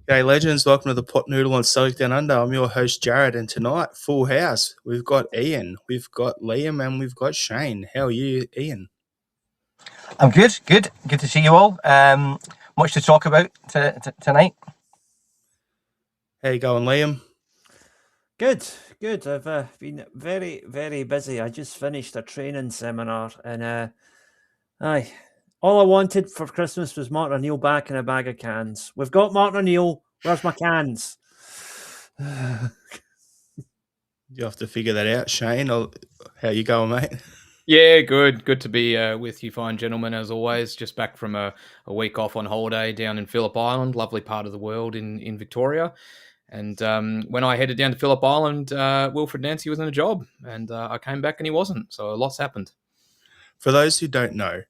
Hey legends, welcome to the Pot Noodle on Celtic Down Under. I'm your host Jared, and tonight, full house. We've got Ian, we've got Liam, and we've got Shane. How are you, Ian? I'm good. Good to see you all. Much to talk about tonight. How you going, Liam? Good. I've been very, very busy. I just finished a training seminar, and all I wanted for Christmas was Martin O'Neill back in a bag of cans. We've got Martin O'Neill. Where's my cans? You have to figure that out, Shane. How you going, mate? Yeah, good. Good to be with you fine gentlemen, as always. Just back from a week off on holiday down in Phillip Island, lovely part of the world in Victoria. And when I headed down to Phillip Island, Wilfried Nancy was in a job, and I came back and he wasn't. So lots happened. For those who don't know,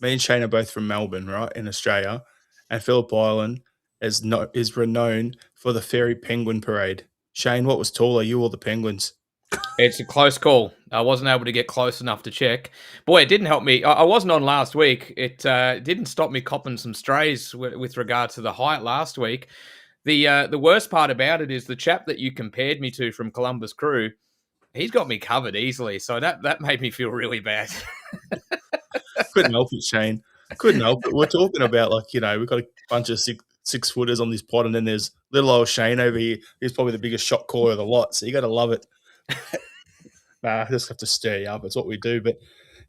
me and Shane are both from Melbourne, right, in Australia, and Phillip Island is renowned for the Fairy Penguin Parade. Shane, what was taller, you or the penguins? It's a close call. I wasn't able to get close enough to check. Boy, it didn't help me. I wasn't on last week. It didn't stop me copping some strays with regard to the height last week. The worst part about it is the chap that you compared me to from Columbus Crew, he's got me covered easily. So that made me feel really bad. Couldn't help it, Shane. Couldn't help it. We're talking about, we've got a bunch of six footers on this pod, and then there's little old Shane over here. He's probably the biggest shot caller of the lot, so you got to love it. I just have to stir you up. It's what we do. But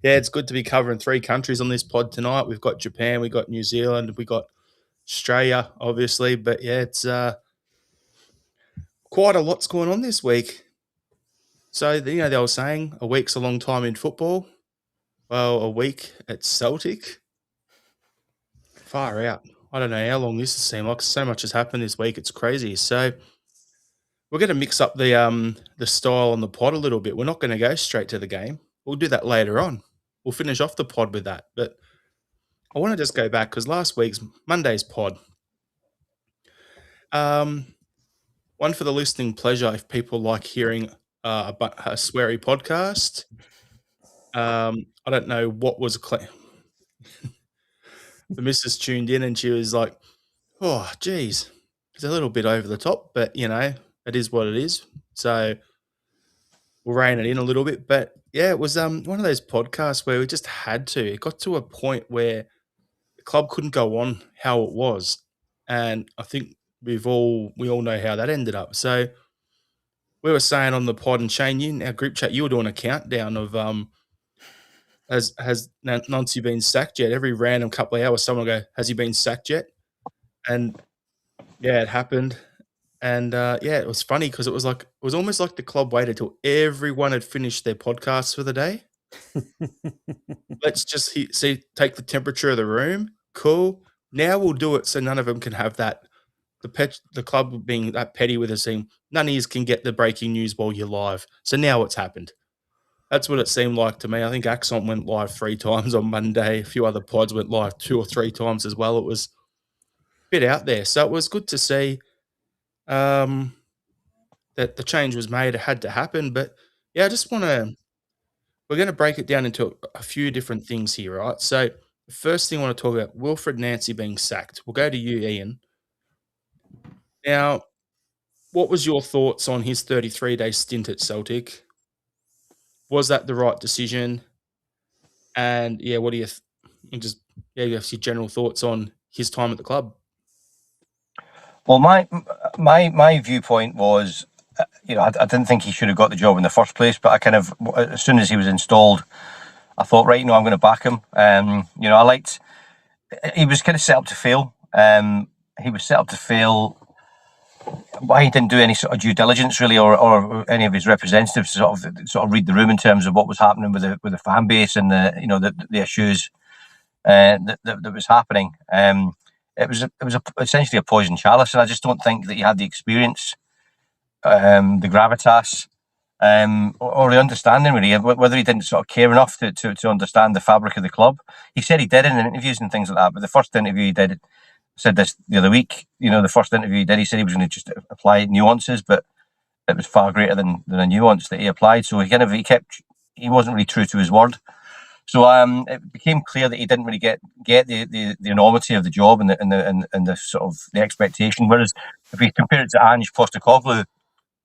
yeah, it's good to be covering 3 countries on this pod tonight. We've got Japan, we've got New Zealand, we've got Australia, obviously. But yeah, it's quite a lot's going on this week. So, they were saying a week's a long time in football. Well, a week at Celtic. Far out. I don't know how long this has seemed like. So much has happened this week. It's crazy. So we're going to mix up the style on the pod a little bit. We're not going to go straight to the game. We'll do that later on. We'll finish off the pod with that. But I want to just go back because last week's Monday's pod. One for the listening pleasure if people like hearing a sweary podcast. I don't know what was the missus tuned in and she was like, "Oh, geez, it's a little bit over the top, but it is what it is." So we'll rein it in a little bit. But yeah, it was one of those podcasts where we just had to. It got to a point where the club couldn't go on how it was, and I think we all know how that ended up. So we were saying on the pod, and Shane, you in our group chat, you were doing a countdown of has Nancy been sacked yet? Every random couple of hours, someone will go, "Has he been sacked yet?" And yeah, it happened. And yeah, it was funny because it was almost like the club waited till everyone had finished their podcasts for the day. Let's just take the temperature of the room. Cool. Now we'll do it so none of them can have that. The club being that petty with us saying none of you can get the breaking news while you're live. So now it's happened. That's what it seemed like to me. I think Axon went live 3 times on Monday. A few other pods went live 2 or 3 times as well. It was a bit out there. So it was good to see that the change was made. It had to happen. But yeah, we're going to break it down into a few different things here, right? So the first thing I want to talk about, Wilfried Nancy being sacked. We'll go to you, Ian. Now, what was your thoughts on his 33-day stint at Celtic? Was that the right decision? And yeah, what do you you have your general thoughts on his time at the club? Well, my viewpoint was, I didn't think he should have got the job in the first place, but I kind of, as soon as he was installed, I thought, right, I'm going to back him. He was kind of set up to fail. He was set up to fail. Why he didn't do any sort of due diligence really, or any of his representatives to sort of read the room in terms of what was happening with the fan base and the issues that was happening. It was essentially a poison chalice, and I just don't think that he had the experience, the gravitas, or the understanding really, whether he didn't sort of care enough to understand the fabric of the club. He said he did in interviews and things like that, but the first interview he did, said this the other week, the first interview he did, he said he was going to just apply nuances, but it was far greater than a nuance that he applied. So he wasn't really true to his word. So it became clear that he didn't really get the enormity of the job and the sort of the expectation. Whereas if we compare it to Ange Postecoglou,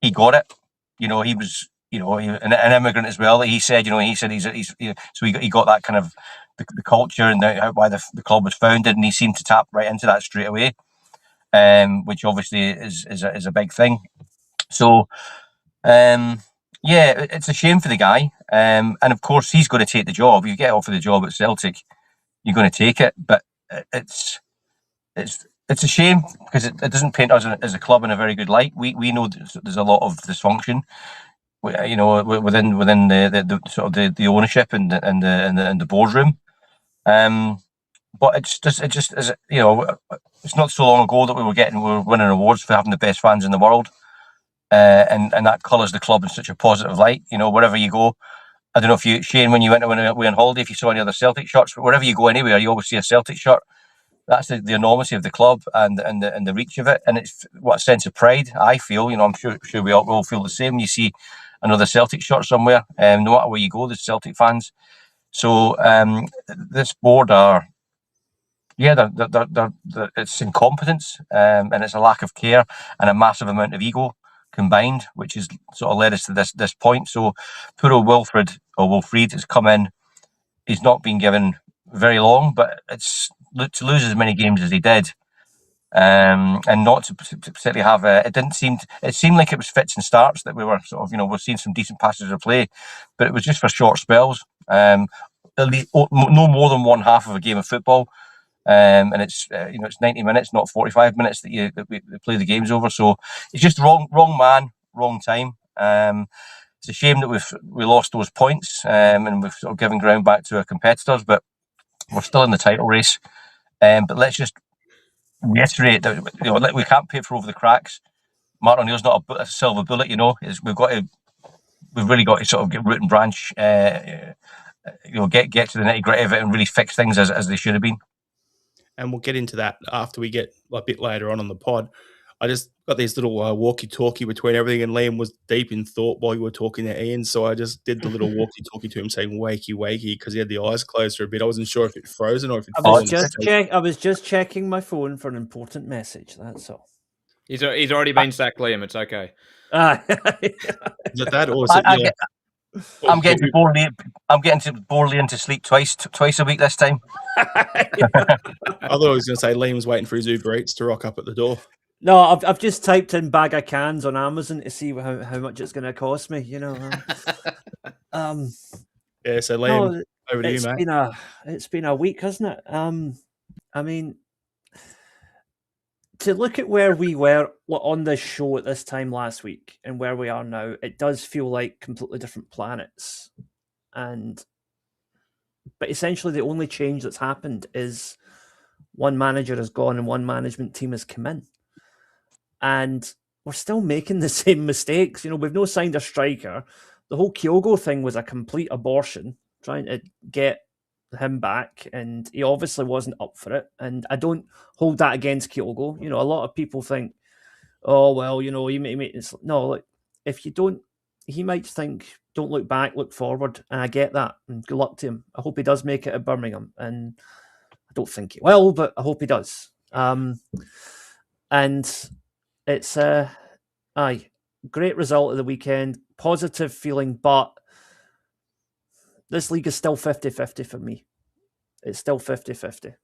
he got it. He was an immigrant as well. He said so he got that kind of the culture and why the club was founded, and he seemed to tap right into that straight away, which obviously is a big thing. So. Yeah, it's a shame for the guy, and of course he's going to take the job. You get offered the job at Celtic, you're going to take it. But it's a shame because it doesn't paint us as a club in a very good light. We know there's a lot of dysfunction, within the sort of the ownership and the boardroom. But it's just as it's not so long ago that we were winning awards for having the best fans in the world. And that colours the club in such a positive light. Wherever you go, I don't know if you, Shane, when you went away on holiday, if you saw any other Celtic shirts, but wherever you go anywhere, you always see a Celtic shirt. That's the enormity of the club and the reach of it, and it's what a sense of pride I feel. I'm sure we all feel the same when you see another Celtic shirt somewhere. No matter where you go, there's Celtic fans. So this board it's incompetence, and it's a lack of care and a massive amount of ego combined, which has sort of led us to this point. So poor old Wilfried has come in. He's not been given very long, but it's to lose as many games as he did, and not to particularly have it seemed like it was fits and starts that we were sort of we're seeing some decent passages of play, but it was just for short spells. No more than one half of a game of football. And it's 90 minutes, not 45 minutes that we play the games over. So it's just wrong man, wrong time. It's a shame that we lost those points, and we've sort of given ground back to our competitors, but we're still in the title race. But let's just reiterate that we can't paper over the cracks. Martin O'Neill's not a silver bullet. We've really got to sort of get root and branch. Get to the nitty gritty of it and really fix things as they should have been. And we'll get into that after we get a bit later on the pod. I just got these little walkie-talkie between everything, and Liam was deep in thought while you were talking to Ian, so I just did the little walkie-talkie to him saying wakey, wakey, because he had the eyes closed for a bit. I wasn't sure if it frozen or if it fallen. I was just checking my phone for an important message, that's all. He's already been sacked, Liam. It's okay. Is it that, or is it I'm getting to bore Liam to sleep twice a week this time. I thought I was going to say Liam was waiting for his Uber Eats to rock up at the door. No, I've just typed in bag of cans on Amazon to see how much it's going to cost me. Yeah, so Liam, over to you, mate. It's been a week, hasn't it? I mean, to look at where we were on this show at this time last week and where we are now, it does feel like completely different planets. But essentially the only change that's happened is one manager has gone and one management team has come in. And we're still making the same mistakes. We've no signed a striker. The whole Kyogo thing was a complete abortion, trying to get him back, and he obviously wasn't up for it. And I don't hold that against Kyogo. A lot of people think, oh well, he may no. Like, if you don't, he might think, don't look back, look forward, and I get that. And good luck to him. I hope he does make it at Birmingham, and I don't think he will, but I hope he does. And it's great result of the weekend, positive feeling, but this league is still 50-50 for me. It's still 50-50.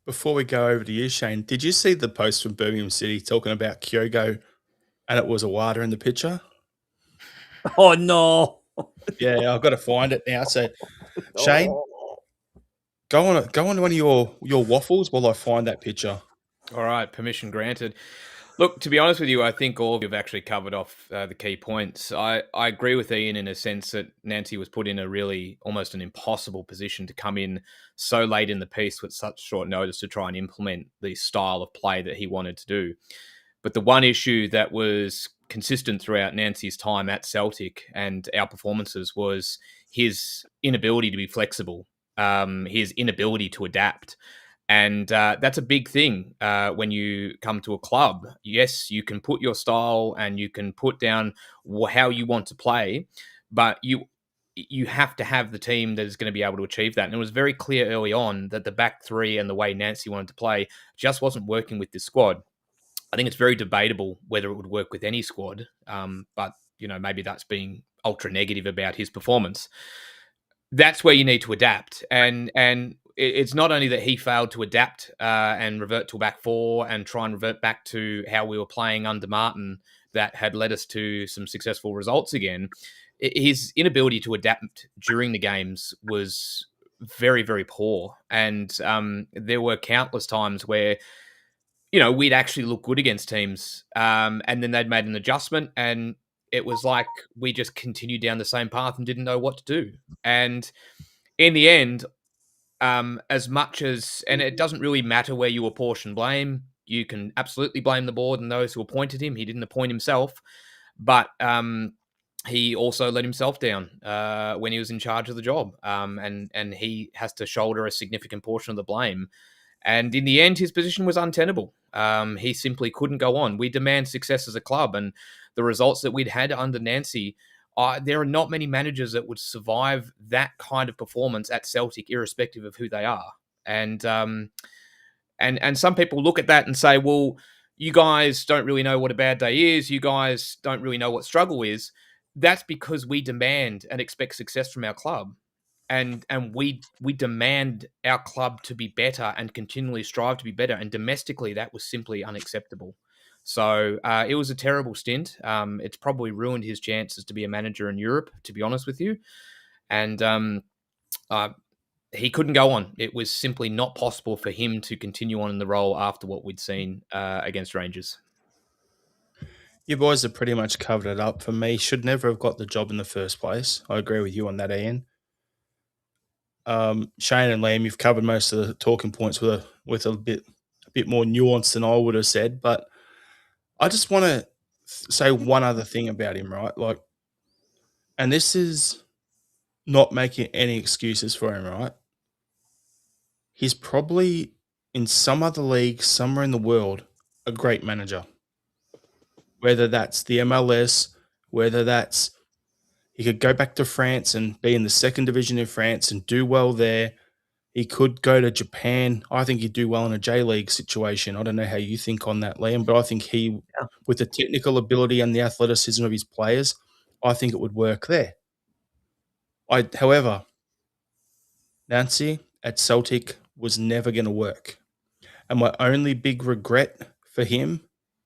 Before we go over to you, Shane, did you see the post from Birmingham City talking about Kyogo and it was a water in the picture? Oh, no. Yeah, I've got to find it now. So, Shane, go on to one of your waffles while I find that picture. All right, permission granted. Look, to be honest with you, I think all of you have actually covered off the key points. I agree with Ian in a sense that Nancy was put in a really almost an impossible position to come in so late in the piece with such short notice to try and implement the style of play that he wanted to do. But the one issue that was consistent throughout Nancy's time at Celtic and our performances was his inability to be flexible, his inability to adapt. And that's a big thing when you come to a club. Yes, you can put your style and you can put down how you want to play, but you you have to have the team that is going to be able to achieve that. And it was very clear early on that the back three and the way Nancy wanted to play just wasn't working with this squad. I think it's very debatable whether it would work with any squad, but maybe that's being ultra negative about his performance. That's where you need to adapt, and it's not only that he failed to adapt and revert to a back four and try and revert back to how we were playing under Martin that had led us to some successful results again. His inability to adapt during the games was very, very poor, and there were countless times where we'd actually look good against teams, and then they'd made an adjustment, and it was like we just continued down the same path and didn't know what to do. And in the end, as much as, and it doesn't really matter where you apportion blame, you can absolutely blame the board and those who appointed him. He didn't appoint himself, but he also let himself down when he was in charge of the job, and he has to shoulder a significant portion of the blame. And in the end, his position was untenable. He simply couldn't go on. We demand success as a club, and the results that we'd had under Nancy, there are not many managers that would survive that kind of performance at Celtic, irrespective of who they are. And some people look at that and say, well, you guys don't really know what a bad day is. You guys don't really know what struggle is. That's because we demand and expect success from our club. And we demand our club to be better and continually strive to be better. And domestically, that was simply unacceptable. So it was a terrible stint. It's probably ruined his chances to be a manager in Europe, to be honest with you. And he couldn't go on. It was simply not possible for him to continue on in the role after what we'd seen against Rangers. You boys have pretty much covered it up. For me, should never have got the job in the first place. I agree with you on that, Ian. Shane and Liam, you've covered most of the talking points with a bit more nuance than I would have said. But I just want to say one other thing about him, right? Like, and this is not making any excuses for him, right? He's probably in some other league somewhere in the world a great manager. Whether that's the MLS, whether that's he could go back to France and be in the second division in France and do well there. He could go to Japan. I think he'd do well in a J-League situation. I don't know how you think on that, Liam, but I think with the technical ability and the athleticism of his players, I think it would work there. However, Nancy at Celtic was never going to work. And my only big regret for him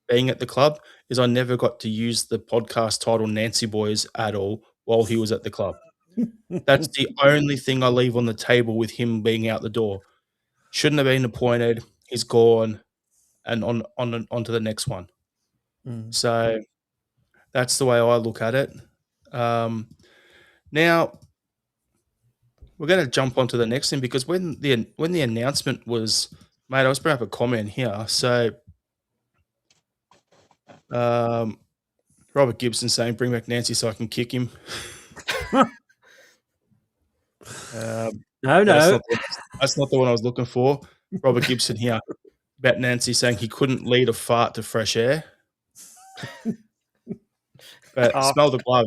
being at the club is I never got to use the podcast title Nancy Boys at all while he was at the club. That's the only thing I leave on the table with him being out the door. Shouldn't have been appointed. He's gone, and on to the next one. So that's the way I look at it. Now we're going to jump onto the next thing because when the announcement was made, I was bringing up a comment here. So Robert Gibson saying, "Bring back Nancy so I can kick him." No. That's not the one I was looking for. Robert Gibson here about Nancy saying he couldn't lead a fart to fresh air. But smell the glove.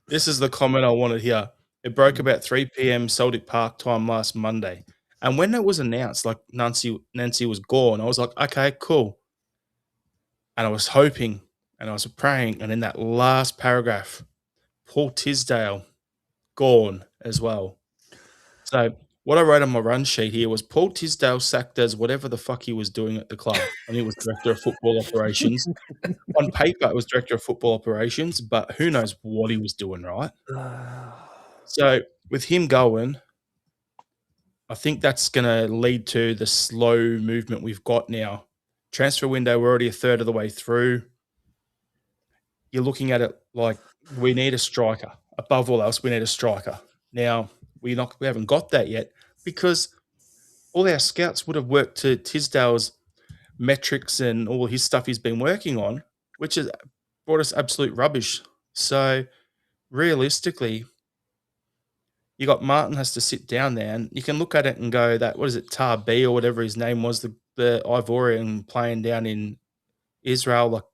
This is the comment I wanted here. It broke about 3 p.m. Celtic Park time last Monday. And when it was announced, like Nancy was gone, I was like, okay, cool. And I was hoping and I was praying. And in that last paragraph, Paul Tisdale gone as well. So what I wrote on my run sheet here was Paul Tisdale sacked as whatever the fuck he was doing at the club. And he was director of football operations. On paper, it was director of football operations, but who knows what he was doing, right? So with him going, I think that's going to lead to the slow movement we've got now. Transfer window, we're already a third of the way through. You're looking at it like we need a striker. Above all else, we need a striker. Now, we haven't got that yet because all our scouts would have worked to Tisdale's metrics and all his stuff he's been working on, which has brought us absolute rubbish. So realistically, you got Martin has to sit down there and you can look at it and go that, what is it, Tar B or whatever his name was, the Ivorian playing down in Israel.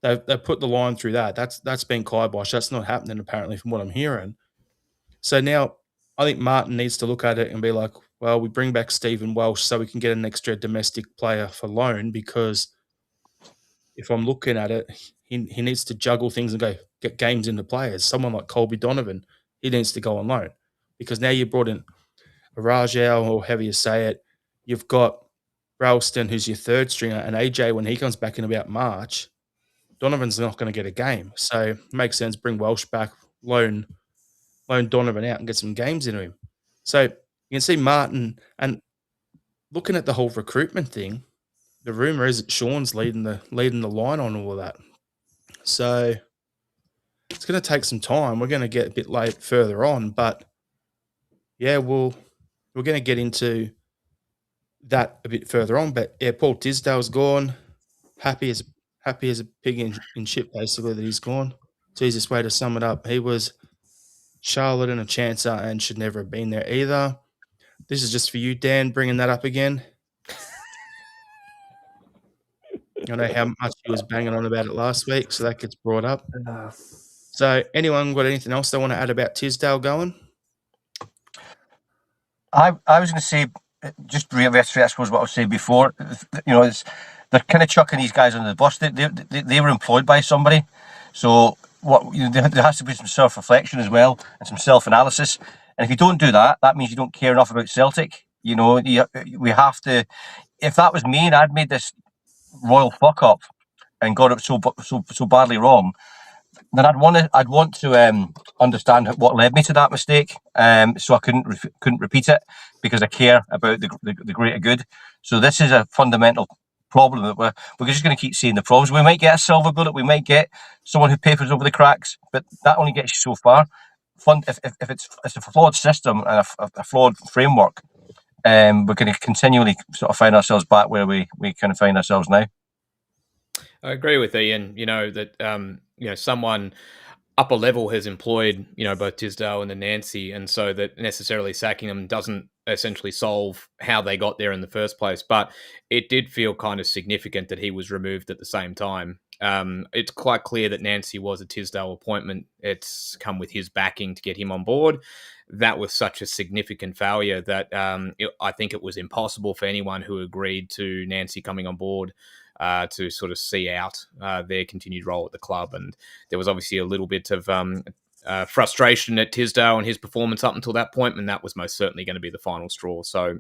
Like they've put the line through that. That's been kibosh. That's not happening apparently from what I'm hearing. So now I think Martin needs to look at it and be like, well, we bring back Stephen Welsh so we can get an extra domestic player for loan, because if I'm looking at it, he needs to juggle things and go get games into players. Someone like Colby Donovan, he needs to go on loan, because now you brought in a Rajao, or however you say it. You've got Ralston, who's your third stringer, and AJ, when he comes back in about March, Donovan's not going to get a game. So it makes sense, bring Welsh back, loan Donovan out and get some games into him. So you can see Martin, and looking at the whole recruitment thing, the rumor is that Sean's leading the line on all of that. So it's going to take some time. We're going to get a bit late further on, but yeah, we're going to get into that a bit further on. But yeah, Paul Tisdale's gone. Happy as a pig in shit, basically, that he's gone. It's the easiest way to sum it up. He was Charlotte and a chancer and should never have been there either. This is just for you, Dan, bringing that up again. I know how much he was banging on about it last week, so that gets brought up. So anyone got anything else they want to add about Tisdale going? I was going to say, just reiterate, I suppose, what I was saying before. You know, they're kind of chucking these guys under the bus. They were employed by somebody, so there has to be some self-reflection as well and some self-analysis. And if you don't do that, that means you don't care enough about Celtic. You know, we have to. If that was me and I'd made this royal fuck up and got it so badly wrong, then I'd want to understand what led me to that mistake, so I couldn't repeat it, because I care about the greater good. So this is a fundamental problem that we're just going to keep seeing the problems. We might get a silver bullet, we might get someone who papers over the cracks, but that only gets you so far. If it's a flawed system and a flawed framework, we're going to continually sort of find ourselves back where we kind of find ourselves now. I agree with Ian. You know that someone upper level has employed both Tisdale and the Nancy, and so that necessarily sacking them doesn't essentially solve how they got there in the first place. But it did feel kind of significant that he was removed at the same time. It's quite clear that Nancy was a Tisdale appointment. It's come with his backing to get him on board. That was such a significant failure that I think it was impossible for anyone who agreed to Nancy coming on board to sort of see out their continued role at the club. And there was obviously a little bit of frustration at Tisdale and his performance up until that point, and that was most certainly going to be the final straw. So,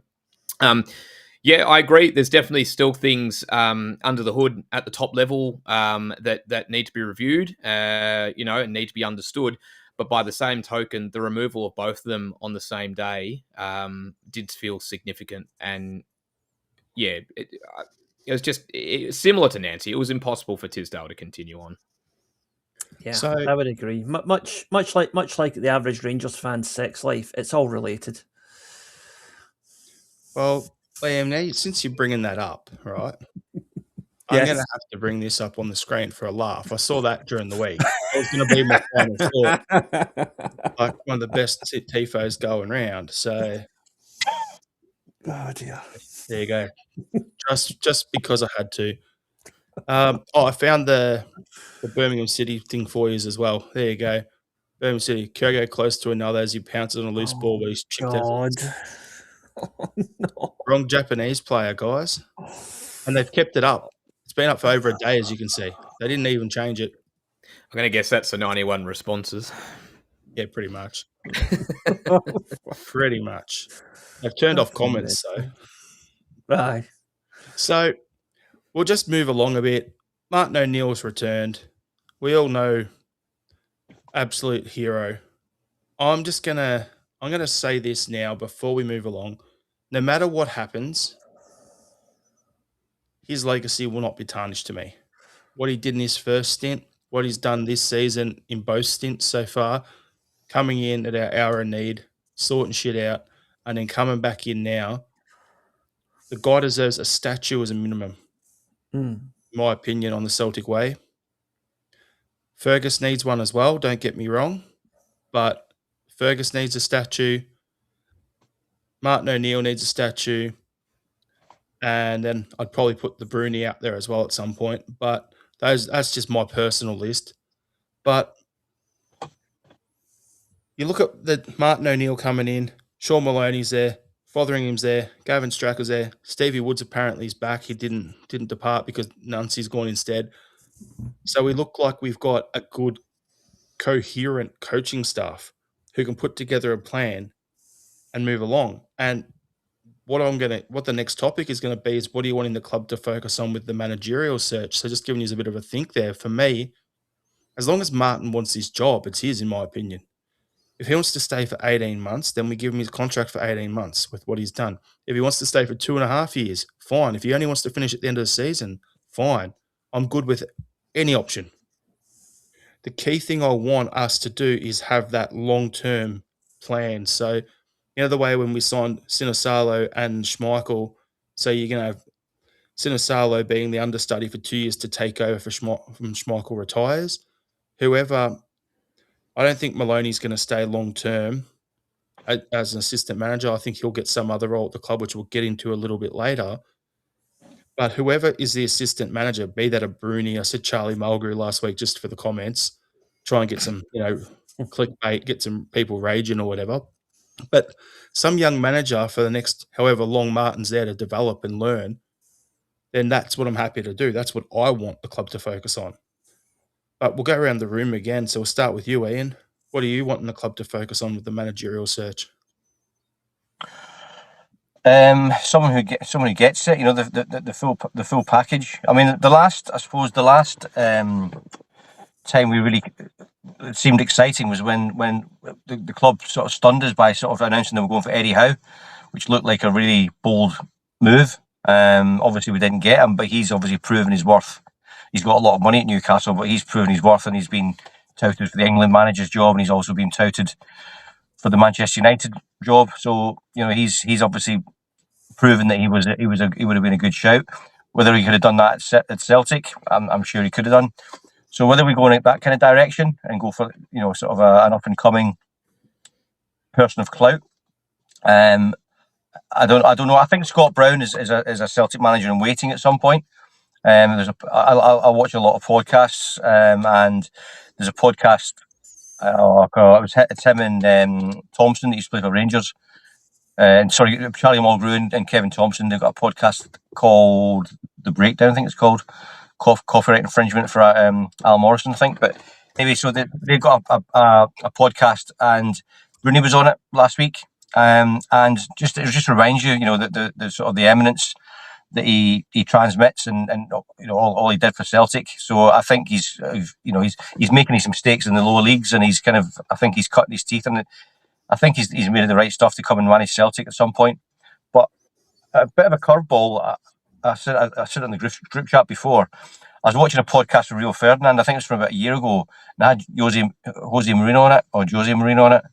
yeah, I agree. There's definitely still things under the hood at the top level that need to be reviewed, and need to be understood. But by the same token, the removal of both of them on the same day did feel significant. And yeah, it was just similar to Nancy. It was impossible for Tisdale to continue on. Yeah, so, I would agree. Much like the average Rangers fan's sex life, it's all related. Well, Liam, now since you're bringing that up, right? Yes. I'm going to have to bring this up on the screen for a laugh. I saw that during the week. It was going to be my final thought. Like one of the best tifos going around. So, oh dear. There you go. Just because I had to. I found the Birmingham City thing for you as well. There you go. Birmingham City. Kyogo close to another as he pounces on a loose ball, but he's chipped out. Oh, no. Wrong Japanese player, guys. And they've kept it up. It's been up for over a day, as you can see. They didn't even change it. I'm going to guess that's the 91 responses. Yeah, pretty much. Pretty much. They've turned off comments, so. Right. So we'll just move along a bit. Martin O'Neill's returned. We all know absolute hero. I'm gonna say this now before we move along. No matter what happens, his legacy will not be tarnished to me. What he did in his first stint, what he's done this season in both stints so far, coming in at our hour of need, sorting shit out, and then coming back in now, the guy deserves a statue as a minimum, in my opinion, on the Celtic way. Fergus needs one as well, don't get me wrong, but Fergus needs a statue. Martin O'Neill needs a statue. And then I'd probably put the Bruni out there as well at some point. But that's just my personal list. But You look at the Martin O'Neill coming in, Sean Maloney's there, Fotheringham's there, Gavin Stracker's there, Stevie Woods apparently is back. He didn't depart because Nuncey's gone instead. So we look like we've got a good, coherent coaching staff who can put together a plan and move along. And what the next topic is gonna be is what do you want in the club to focus on with the managerial search? So just giving you a bit of a think there. For me, as long as Martin wants his job, it's his, in my opinion. If he wants to stay for 18 months, then we give him his contract for 18 months with what he's done. If he wants to stay for 2.5 years, fine. If he only wants to finish at the end of the season, fine. I'm good with any option. The key thing I want us to do is have that long-term plan. So, the way when we signed Sinisalo and Schmeichel, so you're going to have Sinisalo being the understudy for 2 years to take over from Schmeichel retires. Whoever, I don't think Maloney's going to stay long term as an assistant manager. I think he'll get some other role at the club, which we'll get into a little bit later. But whoever is the assistant manager, be that a Bruni, I said Charlie Mulgrew last week just for the comments, try and get some, clickbait, get some people raging or whatever. But some young manager for the next however long Martin's there to develop and learn, then that's what I'm happy to do. That's what I want the club to focus on. But we'll go around the room again. So we'll start with you, Ian. What do you want the club to focus on with the managerial search? Someone who gets it, the full package. I mean, the last time we really it seemed exciting was when the club sort of stunned us by sort of announcing they were going for Eddie Howe, which looked like a really bold move. Obviously we didn't get him, but he's obviously proven his worth. He's got a lot of money at Newcastle, but he's proven his worth, and he's been touted for the England manager's job, and he's also been touted for the Manchester United job. So he's obviously proven that he would have been a good shout. Whether he could have done that at Celtic, I'm sure he could have done. So whether we go in that kind of direction and go for sort of an up and coming person of clout, I don't know. I think Scott Brown is a Celtic manager in waiting at some point. I watch a lot of podcasts, and there's a podcast. It's him and Thompson that used to play for Rangers. Charlie Mulgrew and Kevin Thompson. They've got a podcast called The Breakdown. I think it's called copyright infringement for Al Morrison. I think, but anyway, so they've got a podcast, and Rooney was on it last week. And it just reminds you, that the sort of the eminence that he transmits, and all he did for Celtic. So I think he's making some mistakes in the lower leagues, and I think he's cutting his teeth, and I think he's made the right stuff to come and manage Celtic at some point. But a bit of a curveball. I said in the group chat before. I was watching a podcast with Rio Ferdinand. I think it was from about a year ago, and I had Jose Mourinho on it.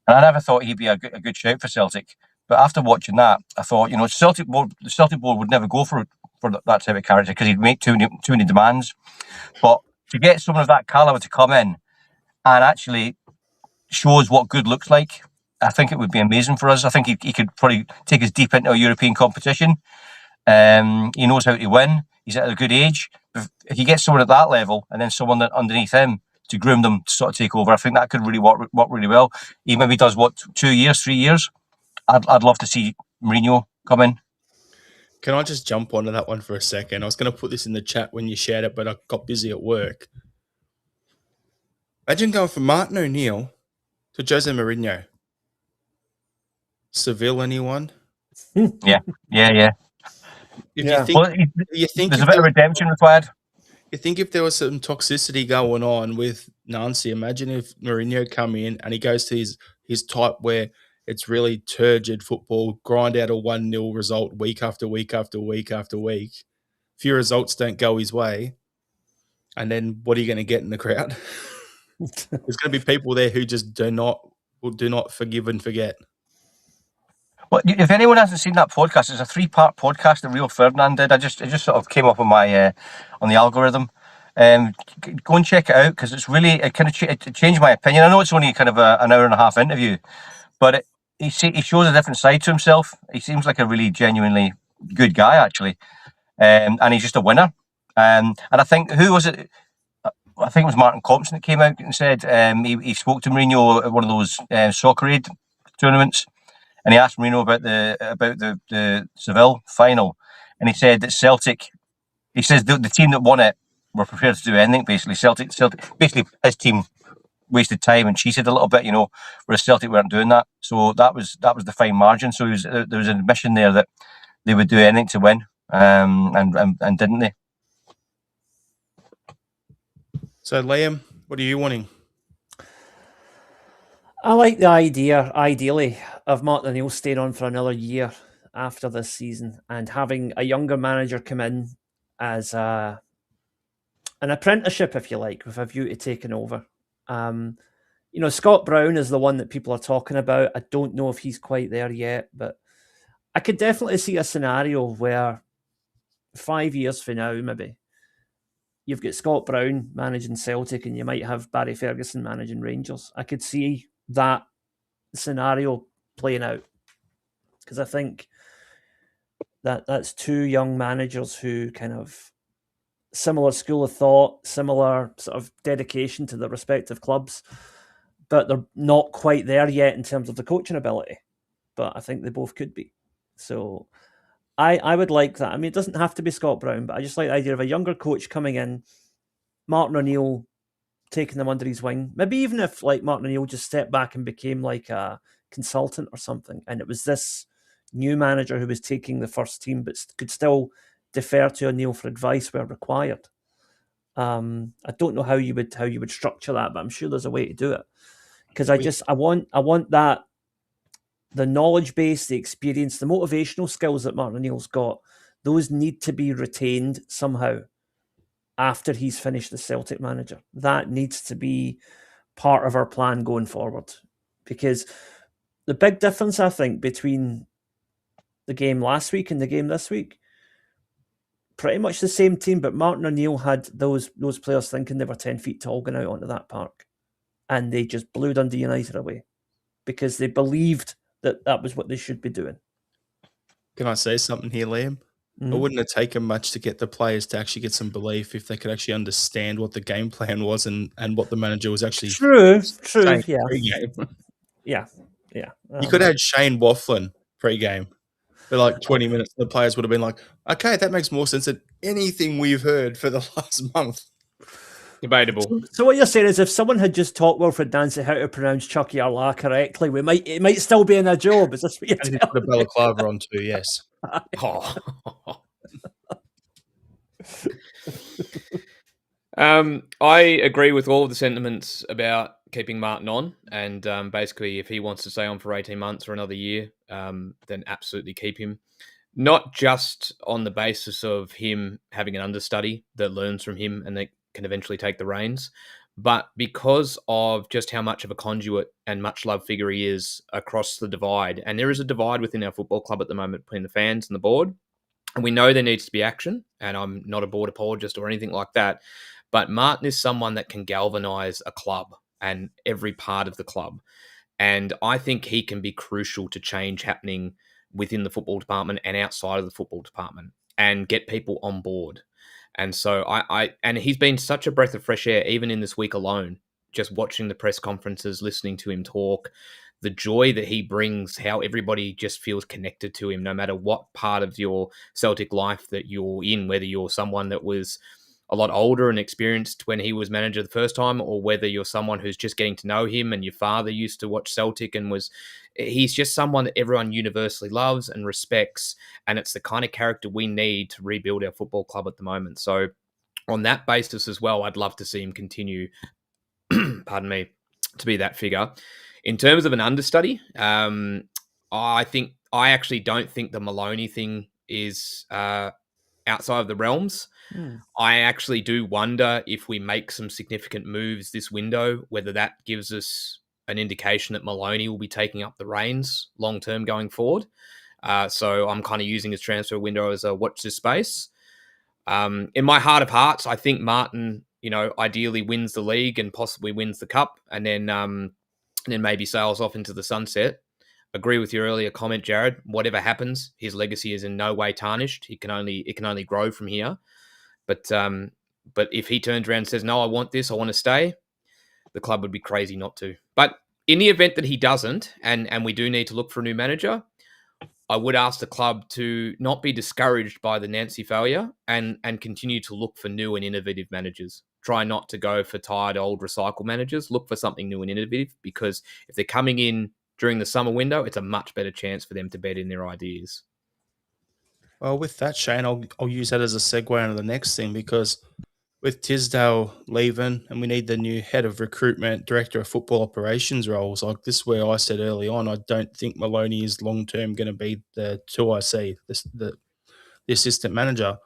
And I never thought he'd be a good shout for Celtic. But after watching that, I thought, the Celtic board would never go for that type of character because he'd make too many demands. But to get someone of that caliber to come in and actually show us what good looks like, I think it would be amazing for us. I think he could probably take us deep into a European competition. He knows how to win. He's at a good age. If you get someone at that level and then someone underneath him to groom them to sort of take over, I think that could really work really well. He maybe does 2 years, 3 years. I'd love to see Mourinho come in. Can I just jump onto that one for a second? I was going to put this in the chat when you shared it, but I got busy at work. Imagine going from Martin O'Neill to Jose Mourinho. Seville, anyone? Yeah. You think there's a bit of redemption required. You think if there was some toxicity going on with Nancy, imagine if Mourinho come in and he goes to his type where it's really turgid football, grind out a 1-0 result week after week after week after week. Few results don't go his way. And then what are you going to get in the crowd? There's going to be people there who just do not forgive and forget. Well, if anyone hasn't seen that podcast, it's a 3-part podcast that Rio Ferdinand did. It just sort of came up on my on the algorithm. Go and check it out because it's really it changed my opinion. I know it's only kind of an hour and a half interview, but he shows a different side to himself. He seems like a really genuinely good guy, actually, and he's just a winner. And I think who was it? I think it was Martin Compson that came out and said he spoke to Mourinho at one of those Soccer Aid tournaments, and he asked Mourinho about the Seville final, and he said that Celtic. He says the team that won it were prepared to do anything. Basically, Celtic. Basically, his team wasted time and cheated a little bit, whereas Celtic weren't doing that. So that was the fine margin. So there was an admission there that they would do anything to win, and didn't they? So, Liam, what are you wanting? I like the idea, ideally, of Martin O'Neill staying on for another year after this season and having a younger manager come in as an apprenticeship, if you like, with a view to taking over. Scott Brown is the one that people are talking about. I don't know if he's quite there yet, but I could definitely see a scenario where 5 years from now, maybe, you've got Scott Brown managing Celtic and you might have Barry Ferguson managing Rangers. I could see that scenario playing out because I think that's two young managers who kind of similar school of thought, similar sort of dedication to their respective clubs, but they're not quite there yet in terms of the coaching ability. But I think they both could be. So I would like that. I mean, it doesn't have to be Scott Brown, but I just like the idea of a younger coach coming in, Martin O'Neill taking them under his wing. Maybe even if like Martin O'Neill just stepped back and became like a consultant or something, and it was this new manager who was taking the first team, but could still defer to O'Neill for advice where required. I don't know how you would structure that, but I'm sure there's a way to do it. Because I want that, the knowledge base, the experience, the motivational skills that Martin O'Neill's got, those need to be retained somehow after he's finished the Celtic manager. That needs to be part of our plan going forward. Because the big difference, I think, between the game last week and the game this week, pretty much the same team, but Martin O'Neill had those players thinking they were 10 feet tall going out onto that park. And they just blew Dundee United away because they believed that was what they should be doing. Can I say something here, Liam? It wouldn't have taken much to get the players to actually get some belief if they could actually understand what the game plan was and what the manager was actually true, yeah. Pre-game. Yeah. You could have had Shane Wafflin pre-game for like 20 minutes. The players would have been like, okay, that makes more sense than anything we've heard for the last month. Debatable. So what you're saying is if someone had just taught Wilfried Nancy how to pronounce Chucky Arla correctly, it might still be in a job. Is this what you're telling the balaclava on too, yes. I agree with all of the sentiments about keeping Martin on, and basically if he wants to stay on for 18 months or another year, then absolutely keep him. Not just on the basis of him having an understudy that learns from him and that can eventually take the reins, but because of just how much of a conduit and much love figure he is across the divide. And there is a divide within our football club at the moment between the fans and the board. And we know there needs to be action, and I'm not a board apologist or anything like that, but Martin is someone that can galvanise a club and every part of the club. And I think he can be crucial to change happening within the football department and outside of the football department and get people on board. And so and he's been such a breath of fresh air, even in this week alone, just watching the press conferences, listening to him talk, the joy that he brings, how everybody just feels connected to him, no matter what part of your Celtic life that you're in, whether you're someone that was a lot older and experienced when he was manager the first time, or whether you're someone who's just getting to know him and your father used to watch Celtic and he's just someone that everyone universally loves and respects. And it's the kind of character we need to rebuild our football club at the moment. So on that basis as well, I'd love to see him continue, pardon me, to be that figure. In terms of an understudy, I actually don't think the Maloney thing is outside of the realms. I actually do wonder if we make some significant moves this window, whether that gives us an indication that Maloney will be taking up the reins long-term going forward. So I'm kind of using his transfer window as a watch this space. In my heart of hearts, I think Martin, ideally wins the league and possibly wins the cup, and then maybe sails off into the sunset. Agree with your earlier comment, Jared. Whatever happens, his legacy is in no way tarnished. It can only grow from here. But But if he turns around and says, no, I want this, I want to stay, the club would be crazy not to. But in the event that he doesn't, and we do need to look for a new manager, I would ask the club to not be discouraged by the Nancy failure and continue to look for new and innovative managers. Try not to go for tired old recycle managers. Look for something new and innovative, because if they're coming in during the summer window, it's a much better chance for them to bed in their ideas. Well, with that, Shane, I'll use that as a segue into the next thing, because with Tisdale leaving and we need the new head of recruitment, director of football operations roles, like this is where I said early on, I don't think Maloney is long-term going to be the 2IC, the assistant manager.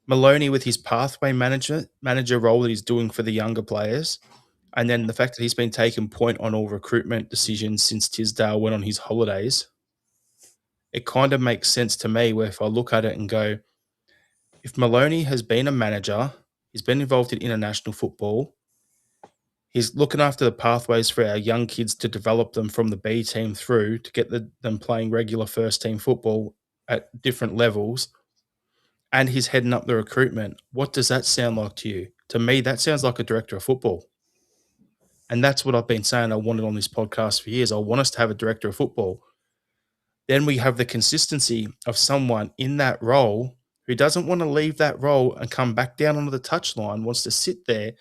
Maloney, with his pathway manager role that he's doing for the younger players, and then the fact that he's been taking point on all recruitment decisions since Tisdale went on his holidays, it kind of makes sense to me where if I look at it and go, if Maloney has been a manager, he's been involved in international football, he's looking after the pathways for our young kids to develop them from the B team through to get them playing regular first team football at different levels, and he's heading up the recruitment. What does that sound like to you? To me, that sounds like a director of football. And that's what I've been saying I wanted on this podcast for years. I want us to have a director of football. Then we have the consistency of someone in that role who doesn't want to leave that role and come back down onto the touchline, wants to sit there.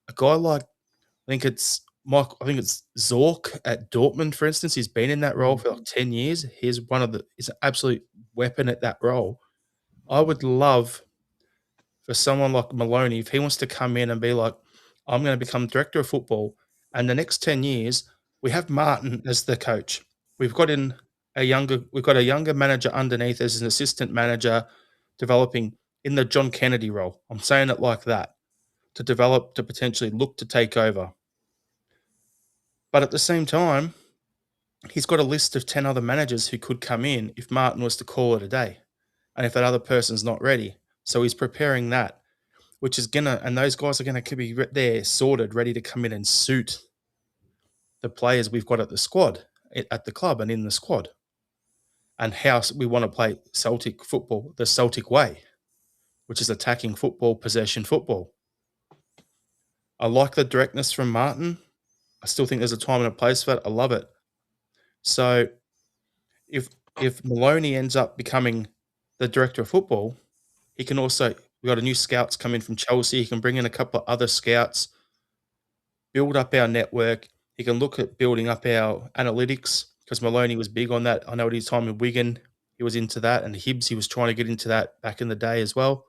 A guy like, I think it's Zorc at Dortmund, for instance. He's been in that role for like 10 years. He's an absolute weapon at that role. I would love for someone like Maloney, if he wants to come in and be like, I'm going to become director of football, and the next 10 years, we have Martin as the coach. We've got a younger manager underneath as an assistant manager, developing in the John Kennedy role. I'm saying it like that, to potentially look to take over. But at the same time, he's got a list of 10 other managers who could come in if Martin was to call it a day, and if that other person's not ready. So he's preparing that, which is and those guys are going to be there sorted, ready to come in and suit the players we've got at the squad, at the club and in the squad, and how we want to play Celtic football the Celtic way, which is attacking football, possession football. I like the directness from Martin. I still think there's a time and a place for it. I love it. So if Maloney ends up becoming the director of football, he can also, we got a new scouts come in from Chelsea. He can bring in a couple of other scouts, build up our network. He can look at building up our analytics, because Maloney was big on that. I know at his time in Wigan, he was into that, and Hibbs, he was trying to get into that back in the day as well.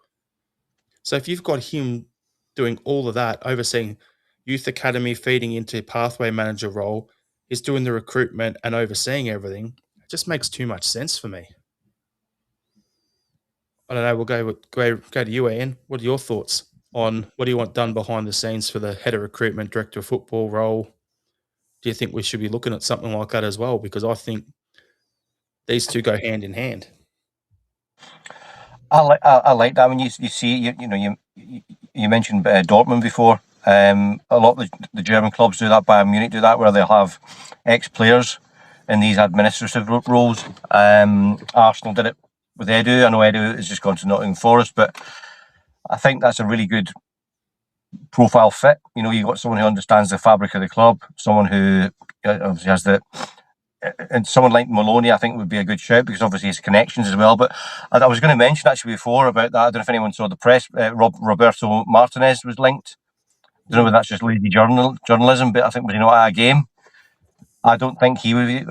So if you've got him doing all of that, overseeing youth academy, feeding into pathway manager role, he's doing the recruitment and overseeing everything, it just makes too much sense for me. I don't know, we'll go to you, Ian. What are your thoughts on what do you want done behind the scenes for the head of recruitment, director of football role? Do you think we should be looking at something like that as well? Because I think these two go hand in hand. I like that when you see you mentioned Dortmund before. A lot of the German clubs do that. Bayern Munich do that, where they'll have ex-players in these administrative roles. Arsenal did it with Edu. I know Edu has just gone to Nottingham Forest, but I think that's a really good profile fit. You've got someone who understands the fabric of the club, someone who obviously has and someone like Maloney, I think, would be a good shout, because obviously his connections as well. But I was going to mention actually before about that. I don't know if anyone saw the press. Roberto Martinez was linked. I don't know whether that's just lazy journalism, but I think at a game, I don't think he would